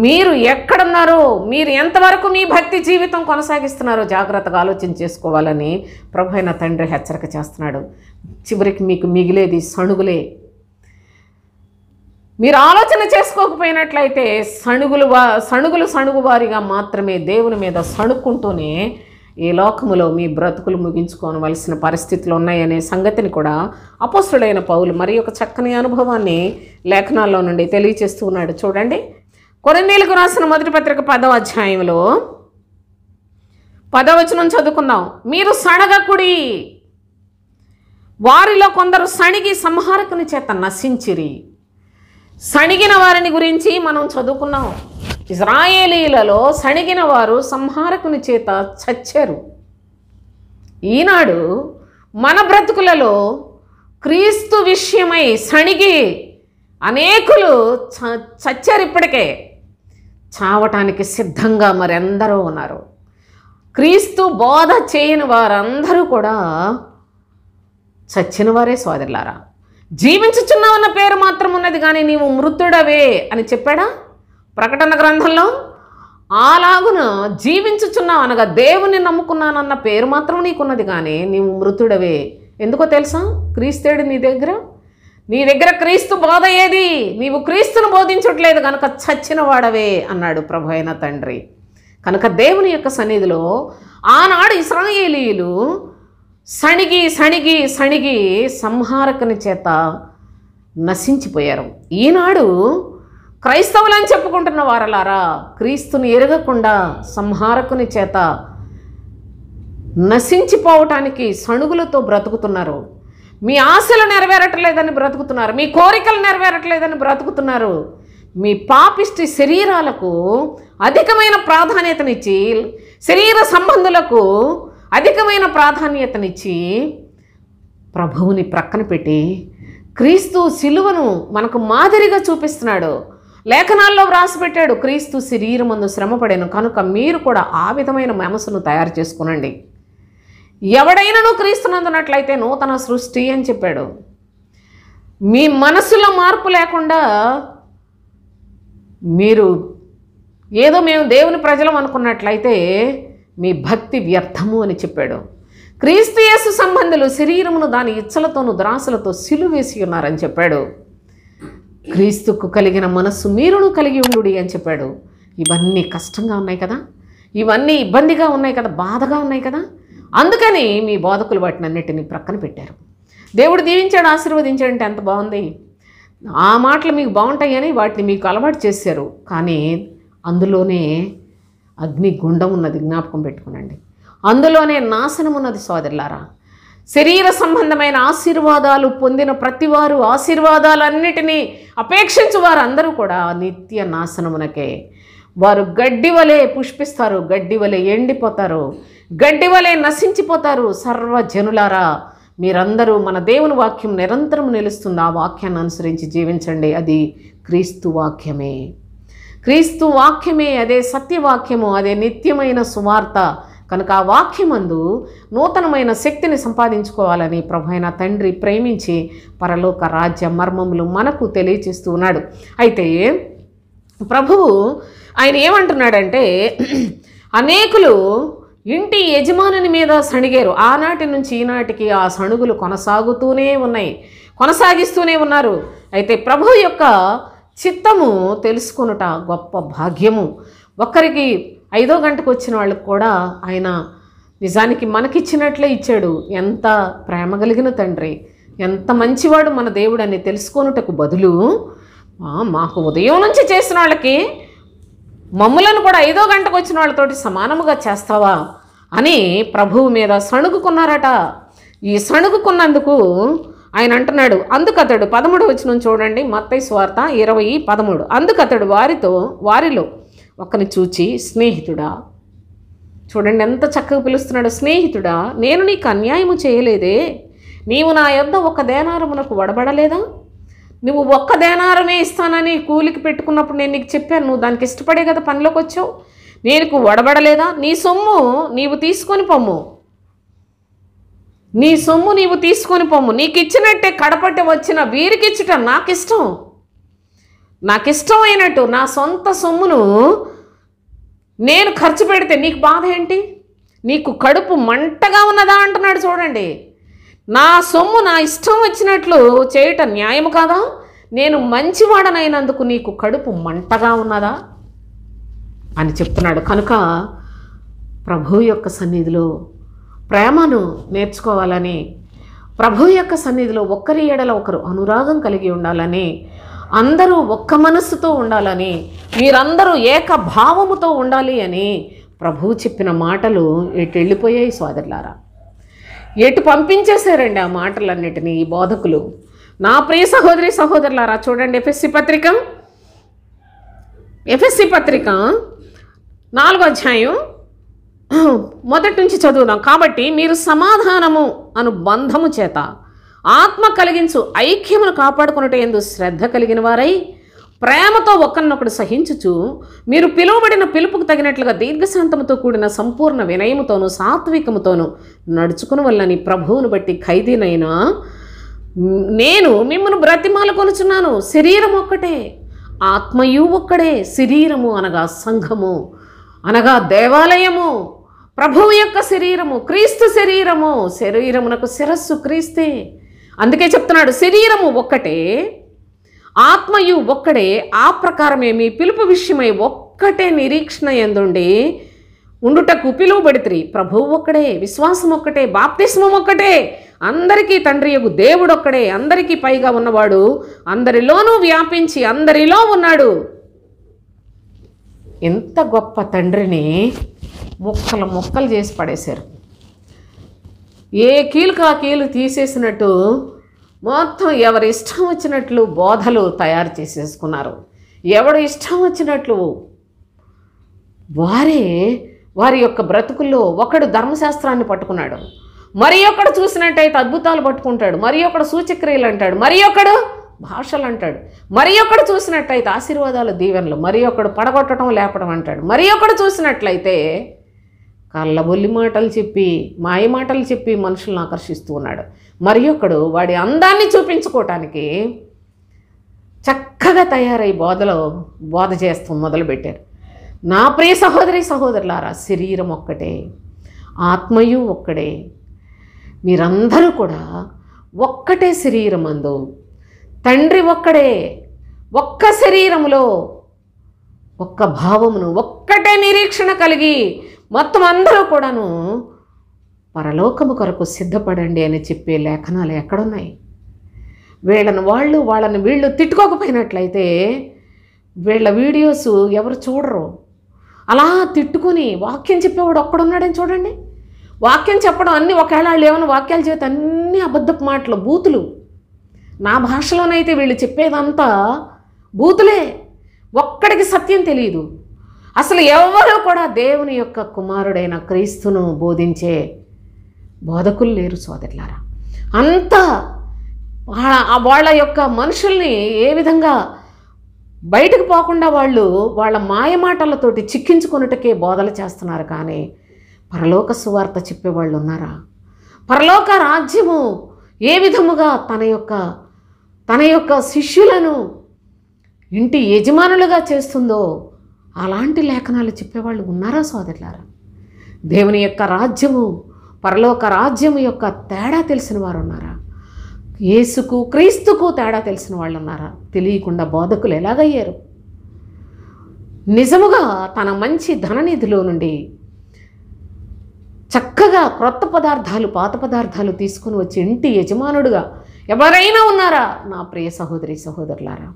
మీరు ఎక్కడున్నారో, మీరు ఎంతవరకు మీ భక్తి జీవితం కొనసాగిస్తున్నారో జాగ్రత్తగా ఆలోచన చేసుకోవాలని ప్రభు అయిన తండ్రి హెచ్చరిక చేస్తున్నాడు. చివరికి మీకు మిగిలేది సణుగులే. మీరు ఆలోచన చేసుకోకపోయినట్లయితే సణుగు వారిగా మాత్రమే దేవుని మీద సణుక్కుంటూనే ఈ లోకములో మీ బ్రతుకులు ముగించుకోవలసిన పరిస్థితులు ఉన్నాయనే సంగతిని కూడా అపోస్తుడైన పౌలు మరి ఒక చక్కని అనుభవాన్ని లేఖనాల్లో నుండి తెలియచేస్తూ ఉన్నాడు. చూడండి, కొరింథీయులకు రాసిన మొదటి పత్రిక 10వ అధ్యాయంలో 10వ వచనం చదువుకుందాం. మీరు సణగకుడి, వారిలో కొందరు సణిగి సంహారకుని చేత నశించిరి. సణిగిన వారిని గురించి మనం చదువుకున్నాం. ఇజ్రాయేలీలలో సణిగిన వారు సంహారకుని చేత చచ్చారు. ఈనాడు మన బ్రతుకులలో క్రీస్తు విషయమై సణిగి అనేకులు చచ్చారు. ఇప్పటికే చావటానికి సిద్ధంగా మరెందరో ఉన్నారు. క్రీస్తు బోధ చేయని వారందరూ కూడా చచ్చిన వారే సోదరులారా. జీవించుచున్నావన్న పేరు మాత్రం ఉన్నది కానీ నీవు మృతుడవే అని చెప్పాడా ప్రకటన గ్రంథంలో? అలాగున జీవించుచున్నావు అనగా దేవుని నమ్ముకున్నానన్న పేరు మాత్రం నీకున్నది కానీ నీవు మృతుడవే. ఎందుకో తెలుసా? క్రీస్తేడు నీ దగ్గర క్రీస్తు బోధ ఏది? నీవు క్రీస్తును బోధించట్లేదు కనుక చచ్చిన వాడవే అన్నాడు ప్రభు అయిన తండ్రి. కనుక దేవుని యొక్క సన్నిధిలో ఆనాడు ఇశ్రాయేలీయులు సణిగి సంహారకుని చేత నశించిపోయారు. ఈనాడు క్రైస్తవులని చెప్పుకుంటున్న వారలారా, క్రీస్తుని ఎరగకుండా సంహారకుని చేత నశించిపోవటానికి సణుగులతో బ్రతుకుతున్నారు. మీ ఆశలు నెరవేరట్లేదని బ్రతుకుతున్నారు, మీ కోరికలు నెరవేరట్లేదని బ్రతుకుతున్నారు. మీ పాపిష్టి శరీరాలకు అధికమైన ప్రాధాన్యతనిచ్చి, శరీర సంబంధులకు అధికమైన ప్రాధాన్యతనిచ్చి ప్రభువుని ప్రక్కన పెట్టి క్రీస్తు శిలువను మనకు మాదిరిగా చూపిస్తున్నాడు. లేఖనాల్లో వ్రాసిపెట్టాడు, క్రీస్తు శరీరమందు శ్రమపడాను కనుక మీరు కూడా ఆ విధమైన మనసును తయారు చేసుకునండి. ఎవడైనాను క్రీస్తునందున్నట్లయితే నూతన సృష్టి అని చెప్పాడు. మీ మనసులో మార్పు లేకుండా మీరు ఏదో మేము దేవుని ప్రజలం అనుకున్నట్లయితే మీ భక్తి వ్యర్థము అని చెప్పాడు. క్రీస్తు యేసు సంబంధులు శరీరమును దాని ఇచ్చలతోనూ దురాశలతో సిలువేసి ఉన్నారని చెప్పాడు. క్రీస్తుకు కలిగిన మనస్సు మీరును కలిగి ఉండుడి అని చెప్పాడు. ఇవన్నీ కష్టంగా ఉన్నాయి కదా, ఇవన్నీ ఇబ్బందిగా ఉన్నాయి కదా, బాధగా ఉన్నాయి కదా. అందుకని మీ బోధకులు వాటిని అన్నిటినీ ప్రక్కన పెట్టారు. దేవుడు దీవించాడు, ఆశీర్వదించాడంటే ఎంత బాగుంది. ఆ మాటలు మీకు బాగుంటాయని వాటిని మీకు అలవాటు చేశారు. కానీ అందులోనే అగ్ని గుండం ఉన్నది, జ్ఞాపకం పెట్టుకునండి. అందులోనే నాశనం ఉన్నది సోదరులారా. శరీర సంబంధమైన ఆశీర్వాదాలు పొందిన ప్రతివారు ఆశీర్వాదాలన్నిటినీ అపేక్షించు వారు అందరూ కూడా నిత్య నాశనమునకే. వారు గడ్డి వలె పుష్పిస్తారు, గడ్డి వలె ఎండిపోతారు, గడ్డి వలె నశించిపోతారు. సర్వజనులారా, మీరందరూ మన దేవుని వాక్యం నిరంతరం నిలుస్తుంది. ఆ వాక్యాన్ని అనుసరించి జీవించండి. అది క్రీస్తు వాక్యమే, క్రీస్తు వాక్యమే, అదే సత్యవాక్యము, అదే నిత్యమైన సువార్త. కనుక ఆ వాక్యమందు నూతనమైన శక్తిని సంపాదించుకోవాలని ప్రభువైన తండ్రి ప్రేమించి పరలోక రాజ్య మర్మములు మనకు తెలియచేస్తూ ఉన్నాడు. అయితే ప్రభువు ఆయన ఏమంటున్నాడంటే, అనేకులు ఇంటి యజమానుని మీద సణిగారు. ఆనాటి నుంచి ఈనాటికి ఆ సణుగులు కొనసాగుతూనే ఉన్నాయి, కొనసాగిస్తూనే ఉన్నారు. అయితే ప్రభువు యొక్క చిత్తము తెలుసుకొనుట గొప్ప భాగ్యము. ఒక్కరికి 5వ గంటకు వచ్చిన వాళ్ళకు కూడా ఆయన నిజానికి మనకిచ్చినట్లే ఇచ్చాడు. ఎంత ప్రేమ కలిగిన తండ్రి, ఎంత మంచివాడు మన దేవుడు అని తెలుసుకొనుటకు బదులు మాకు ఉదయం నుంచి చేసిన వాళ్ళకి మమ్ములను కూడా 5వ గంటకు వచ్చిన వాళ్ళతోటి సమానముగా చేస్తావా అని ప్రభువు మీద సణుగుకున్నారట. ఈ సణుగుకున్నందుకు ఆయన అంటున్నాడు, అందుకతడు 13వ వచనం చూడండి, మత్తయి సువార్త 20:13. అందుకతడు వారిలో ఒకని చూచి, స్నేహితుడా, చూడండి ఎంత చక్కగా పిలుస్తున్నాడు, స్నేహితుడా, నేను నీకు అన్యాయము చేయలేదే, నీవు నా యొద్ద 1 దేనారమునకు వడబడలేదా? నువ్వు 1 దేనారమే ఇస్తానని కూలికి పెట్టుకున్నప్పుడు నేను నీకు చెప్పాను, నువ్వు దానికి ఇష్టపడే కదా పనిలోకి వచ్చావు. నేను వడబడలేదా? నీ సొమ్ము నీవు తీసుకొని పొమ్ము, నీ సొమ్ము నీవు తీసుకొని పొమ్ము. నీకు ఇచ్చినట్టే కడపట్టి వచ్చిన వీరికి ఇచ్చుట నాకిష్టం, నాకిష్టమైనట్టు నా సొంత సొమ్మును నేను ఖర్చు పెడితే నీకు బాధ ఏంటి? నీకు కడుపు మంటగా ఉన్నదా అంటున్నాడు. చూడండి, నా సొమ్ము నా ఇష్టం వచ్చినట్లు చేయటం న్యాయము కాదా? నేను మంచివాడనైనందుకు నీకు కడుపు మంటగా ఉన్నదా అని చెప్తున్నాడు. కనుక ప్రభు యొక్క సన్నిధిలో ప్రేమను నేర్చుకోవాలని, ప్రభు యొక్క సన్నిధిలో ఒకరి ఎడల ఒకరు అనురాగం కలిగి ఉండాలని, అందరూ ఒక్క మనస్సుతో ఉండాలని, మీరందరూ ఏకభావముతో ఉండాలి అని ప్రభువు చెప్పిన మాటలు ఎటు వెళ్ళిపోయాయి సోదరులారా, ఎటు పంపించేశారండి ఆ మాటలన్నిటినీ ఈ బోధకులు. నా ప్రియ సహోదరి సహోదరులారా, చూడండి ఎఫెసీ పత్రిక 4వ అధ్యాయం మొదటి నుంచి చదువుదాం. కాబట్టి మీరు సమాధానము అను బంధము చేత ఆత్మ కలిగించు ఐక్యమును కాపాడుకున్నట్టు ఎందు శ్రద్ధ కలిగిన వారై ప్రేమతో ఒకరినొకడు సహించుచు, మీరు పిలువబడిన పిలుపుకు తగినట్లుగా దీర్ఘశాంతముతో కూడిన సంపూర్ణ వినయముతోనూ సాత్వికముతోనూ నడుచుకుని వల్లని ప్రభువును బట్టి ఖైదీనైనా నేను మిమ్మల్ని బ్రతిమాల కొనుచున్నాను. శరీరం ఒక్కటే, ఆత్మయు ఒక్కడే. శరీరము అనగా సంఘము, అనగా దేవాలయము, ప్రభువు యొక్క శరీరము, క్రీస్తు శరీరము. శరీరమునకు శిరస్సు క్రీస్తే. అందుకే చెప్తున్నాడు, శరీరము ఒక్కటే, ఆత్మయు ఒక్కడే. ఆ ప్రకారమే మీ పిలుపు విషయమై ఒక్కటే నిరీక్షణ యందుండి ఉండుటకు పిలువబడితిరి. ప్రభువు ఒక్కడే, విశ్వాసం ఒక్కటే, బాప్తిస్మం ఒక్కటే, అందరికీ తండ్రి యొగు దేవుడు ఒక్కడే, అందరికీ పైగా ఉన్నవాడు అందరిలోనూ వ్యాపించి అందరిలో ఉన్నాడు. ఎంత గొప్ప తండ్రిని ముక్కలు ముక్కలు చేసి పడేశారు. ఏ కీలుకు ఆ కీలు తీసేసినట్టు మొత్తం ఎవరి ఇష్టం వచ్చినట్లు బోధలు తయారు చేసేసుకున్నారు. ఎవడు ఇష్టం వచ్చినట్లు వారి యొక్క బ్రతుకుల్లో ఒకడు ధర్మశాస్త్రాన్ని పట్టుకున్నాడు, మరి ఒకడు చూసినట్టయితే అద్భుతాలు పట్టుకుంటాడు, మరి ఒకడు సూచక్రియలు అంటాడు, మరి ఒకడు భాషలు అంటాడు, మరి ఒకడు చూసినట్టయితే ఆశీర్వాదాలు దీవెనలు, మరి ఒకడు పడగొట్టడం లేపడం అంటాడు, మరి ఒకడు చూసినట్లయితే కళ్ళబొల్లి మాటలు చెప్పి మాయ మాటలు చెప్పి మనుషులను ఆకర్షిస్తూ ఉన్నాడు, మరి ఒకడు వాడి అందాన్ని చూపించుకోవటానికి చక్కగా తయారై బోధ చేస్తూ మొదలుపెట్టారు. నా ప్రియ సహోదరి సహోదరులారా, శరీరం ఒక్కటే, ఆత్మయు ఒక్కడే, మీరందరూ కూడా ఒక్కటే శరీరమందు, తండ్రి ఒక్కడే, ఒక్క శరీరములో ఒక్క భావమును ఒక్కటే నిరీక్షణ కలిగి మొత్తం అందరూ కూడాను పరలోకము కొరకు సిద్ధపడండి అని చెప్పే లేఖనాలు ఎక్కడున్నాయి? వీళ్ళని వాళ్ళు వాళ్ళని వీళ్ళు తిట్టుకోకపోయినట్లయితే వీళ్ళ వీడియోస్ ఎవరు చూడరు. అలా తిట్టుకుని వాక్యం చెప్పేవాడు ఒక్కడున్నాడని చూడండి. వాక్యం చెప్పడం అన్నీ ఒకవేళ వాళ్ళు ఏమైనా వాక్యాలు చేత అన్నీ అబద్ధపు మాటలు, బూతులు. నా భాషలోనైతే వీళ్ళు చెప్పేదంతా బూతులే. ఒక్కడికి సత్యం తెలియదు. అసలు ఎవరు కూడా దేవుని యొక్క కుమారుడైన క్రీస్తును బోధించే బోధకులు లేరు సోదరులారా. అంతా వాళ్ళ యొక్క మనుషుల్ని ఏ విధంగా బయటకు పోకుండా వాళ్ళు వాళ్ళ మాయమాటలతోటి చిక్కించుకొనుటకే బోధలు చేస్తున్నారు. కానీ పరలోక సువార్త చెప్పేవాళ్ళు ఉన్నారా? పరలోక రాజ్యము ఏ విధముగా తన యొక్క శిష్యులను ఇంటి యజమానులుగా చేస్తుందో అలాంటి లేఖనాలు చెప్పేవాళ్ళు ఉన్నారా సోదరులారా? దేవుని యొక్క రాజ్యము, పరలోక రాజ్యము యొక్క తేడా తెలిసిన వారు ఉన్నారా? యేసుకు క్రీస్తుకు తేడా తెలిసిన వాళ్ళు ఉన్నారా? తెలియకుండా బోధకులు ఎలాగయ్యారు? నిజముగా తన మంచి ధననిధిలో నుండి చక్కగా క్రొత్త పదార్థాలు పాత పదార్థాలు తీసుకుని వచ్చి ఇంటి యజమానుడుగా ఎవరైనా ఉన్నారా నా ప్రియ సహోదరి సహోదరులారా?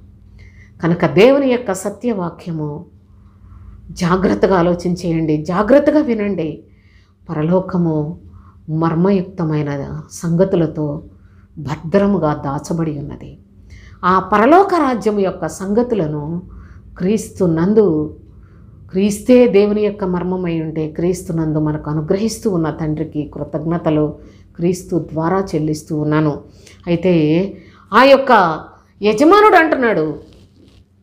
కనుక దేవుని యొక్క సత్యవాక్యము జాగ్రత్తగా ఆలోచించేయండి, జాగ్రత్తగా వినండి. పరలోకము మర్మయుక్తమైన సంగతులతో భద్రముగా దాచబడి ఉన్నది. ఆ పరలోక రాజ్యం యొక్క సంగతులను క్రీస్తే దేవుని యొక్క మర్మమై ఉంటే క్రీస్తునందు మనకు అనుగ్రహిస్తూ ఉన్న తండ్రికి కృతజ్ఞతలు క్రీస్తు ద్వారా చెల్లిస్తూ ఉన్నాను. అయితే ఆ యొక్క యజమానుడు అంటున్నాడు,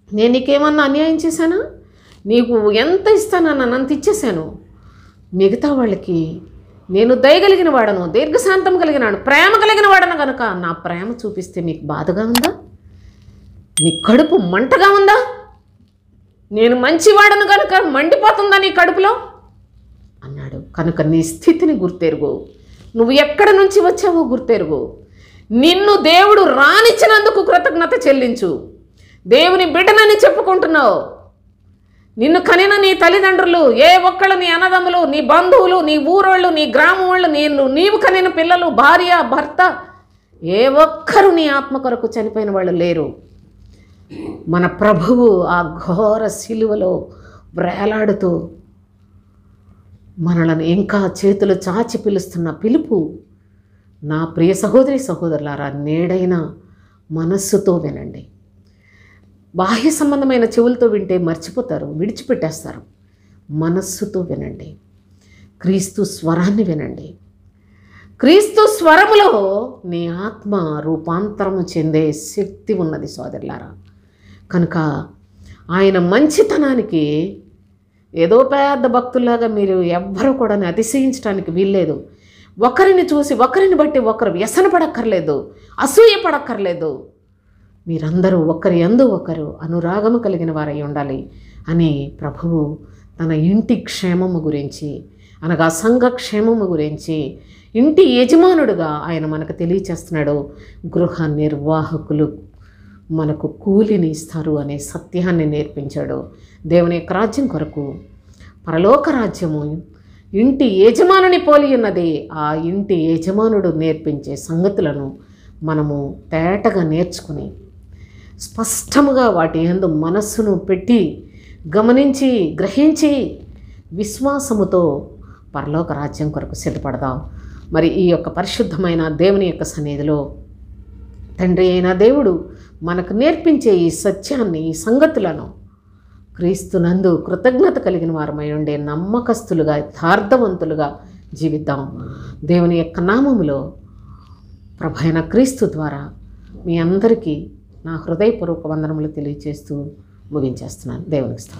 నేను నీకేమన్నా అన్యాయం చేశానా? నీకు ఎంత ఇస్తానన్నా అంత ఇచ్చేశాను. మిగతా వాళ్ళకి నేను దయగలిగిన వాడను, దీర్ఘశాంతం కలిగిన వాడు, ప్రేమ కలిగిన వాడను కనుక నా ప్రేమ చూపిస్తే మీకు బాధగా ఉందా? నీ కడుపు మంటగా ఉందా? నేను మంచివాడను కనుక మండిపోతుందా నీ కడుపులో అన్నాడు. కనుక నీ స్థితిని గుర్తెరుగు, నువ్వు ఎక్కడి నుంచి వచ్చావో గుర్తెరుగు. నిన్ను దేవుడు రానిచ్చినందుకు కృతజ్ఞత చెల్లించు. దేవుని బిడ్డనని చెప్పుకుంటున్నావు. నిన్ను కనిన నీ తల్లిదండ్రులు, ఏ ఒక్కళ్ళు, నీ అన్నదమ్ములు, నీ బంధువులు, నీ ఊరోళ్ళు, నీ గ్రామం వాళ్ళు, నీవు కనిన పిల్లలు, భార్య, భర్త, ఏ ఒక్కరు నీ ఆత్మ కొరకు చనిపోయిన వాళ్ళు లేరు. మన ప్రభువు ఆ ఘోర శిలువలో వేలాడుతూ మనలను ఇంకా చేతులు చాచి పిలుస్తున్న పిలుపు నా ప్రియ సహోదరి సహోదరులారా, నేడైన మనస్సుతో వినండి. బాహ్య సంబంధమైన చెవులతో వింటే మర్చిపోతారు, విడిచిపెట్టేస్తారు. మనస్సుతో వినండి. క్రీస్తు స్వరాన్ని వినండి. క్రీస్తు స్వరములో నీ ఆత్మ రూపాంతరము చెందే శక్తి ఉన్నది సోదరులారా. కనుక ఆయన మంచితనానికి ఏదో పెద్ద భక్తుల్లాగా మీరు ఎవ్వరూ కూడా అతిశయించడానికి వీల్లేదు. ఒకరిని చూసి ఒకరిని బట్టి ఒకరు వ్యసనపడక్కర్లేదు, అసూయ పడక్కర్లేదు. మీరందరూ ఒకరి యందు ఒకరు అనురాగము కలిగిన వారై ఉండాలి అని ప్రభువు తన ఇంటి క్షేమము గురించి, అనగా సంఘ క్షేమము గురించి ఇంటి యజమానుడుగా ఆయన మనకు తెలియచేస్తున్నాడు. గృహ నిర్వాహకులు మనకు కూలిని ఇస్తారు అనే సత్యాన్ని నేర్పించాడు. దేవుని యొక్క రాజ్యం కొరకు, పరలోక రాజ్యము ఇంటి యజమానుని పోలి ఉన్నది. ఆ ఇంటి యజమానుడు నేర్పించే సంగతులను మనము తేటగా నేర్చుకుని స్పష్టముగా వాటి యందు మనస్సును పెట్టి గమనించి గ్రహించి విశ్వాసముతో పరలోక రాజ్యం కొరకు సిద్ధపడదాం. మరి ఈ యొక్క పరిశుద్ధమైన దేవుని యొక్క సన్నిధిలో తండ్రి అయిన దేవుడు మనకు నేర్పించే ఈ సత్యాన్ని, ఈ సంగతులను క్రీస్తునందు కృతజ్ఞత కలిగిన వారమై ఉండే నమ్మకస్తులుగా, యథార్థవంతులుగా జీవిద్దాం. దేవుని యొక్క నామములో ప్రభు అయిన క్రీస్తు ద్వారా మీ అందరికీ నా హృదయపూర్వక వందనములు తెలియజేస్తూ ముగించేస్తున్నాను. దేవునికి స్తోత్రం.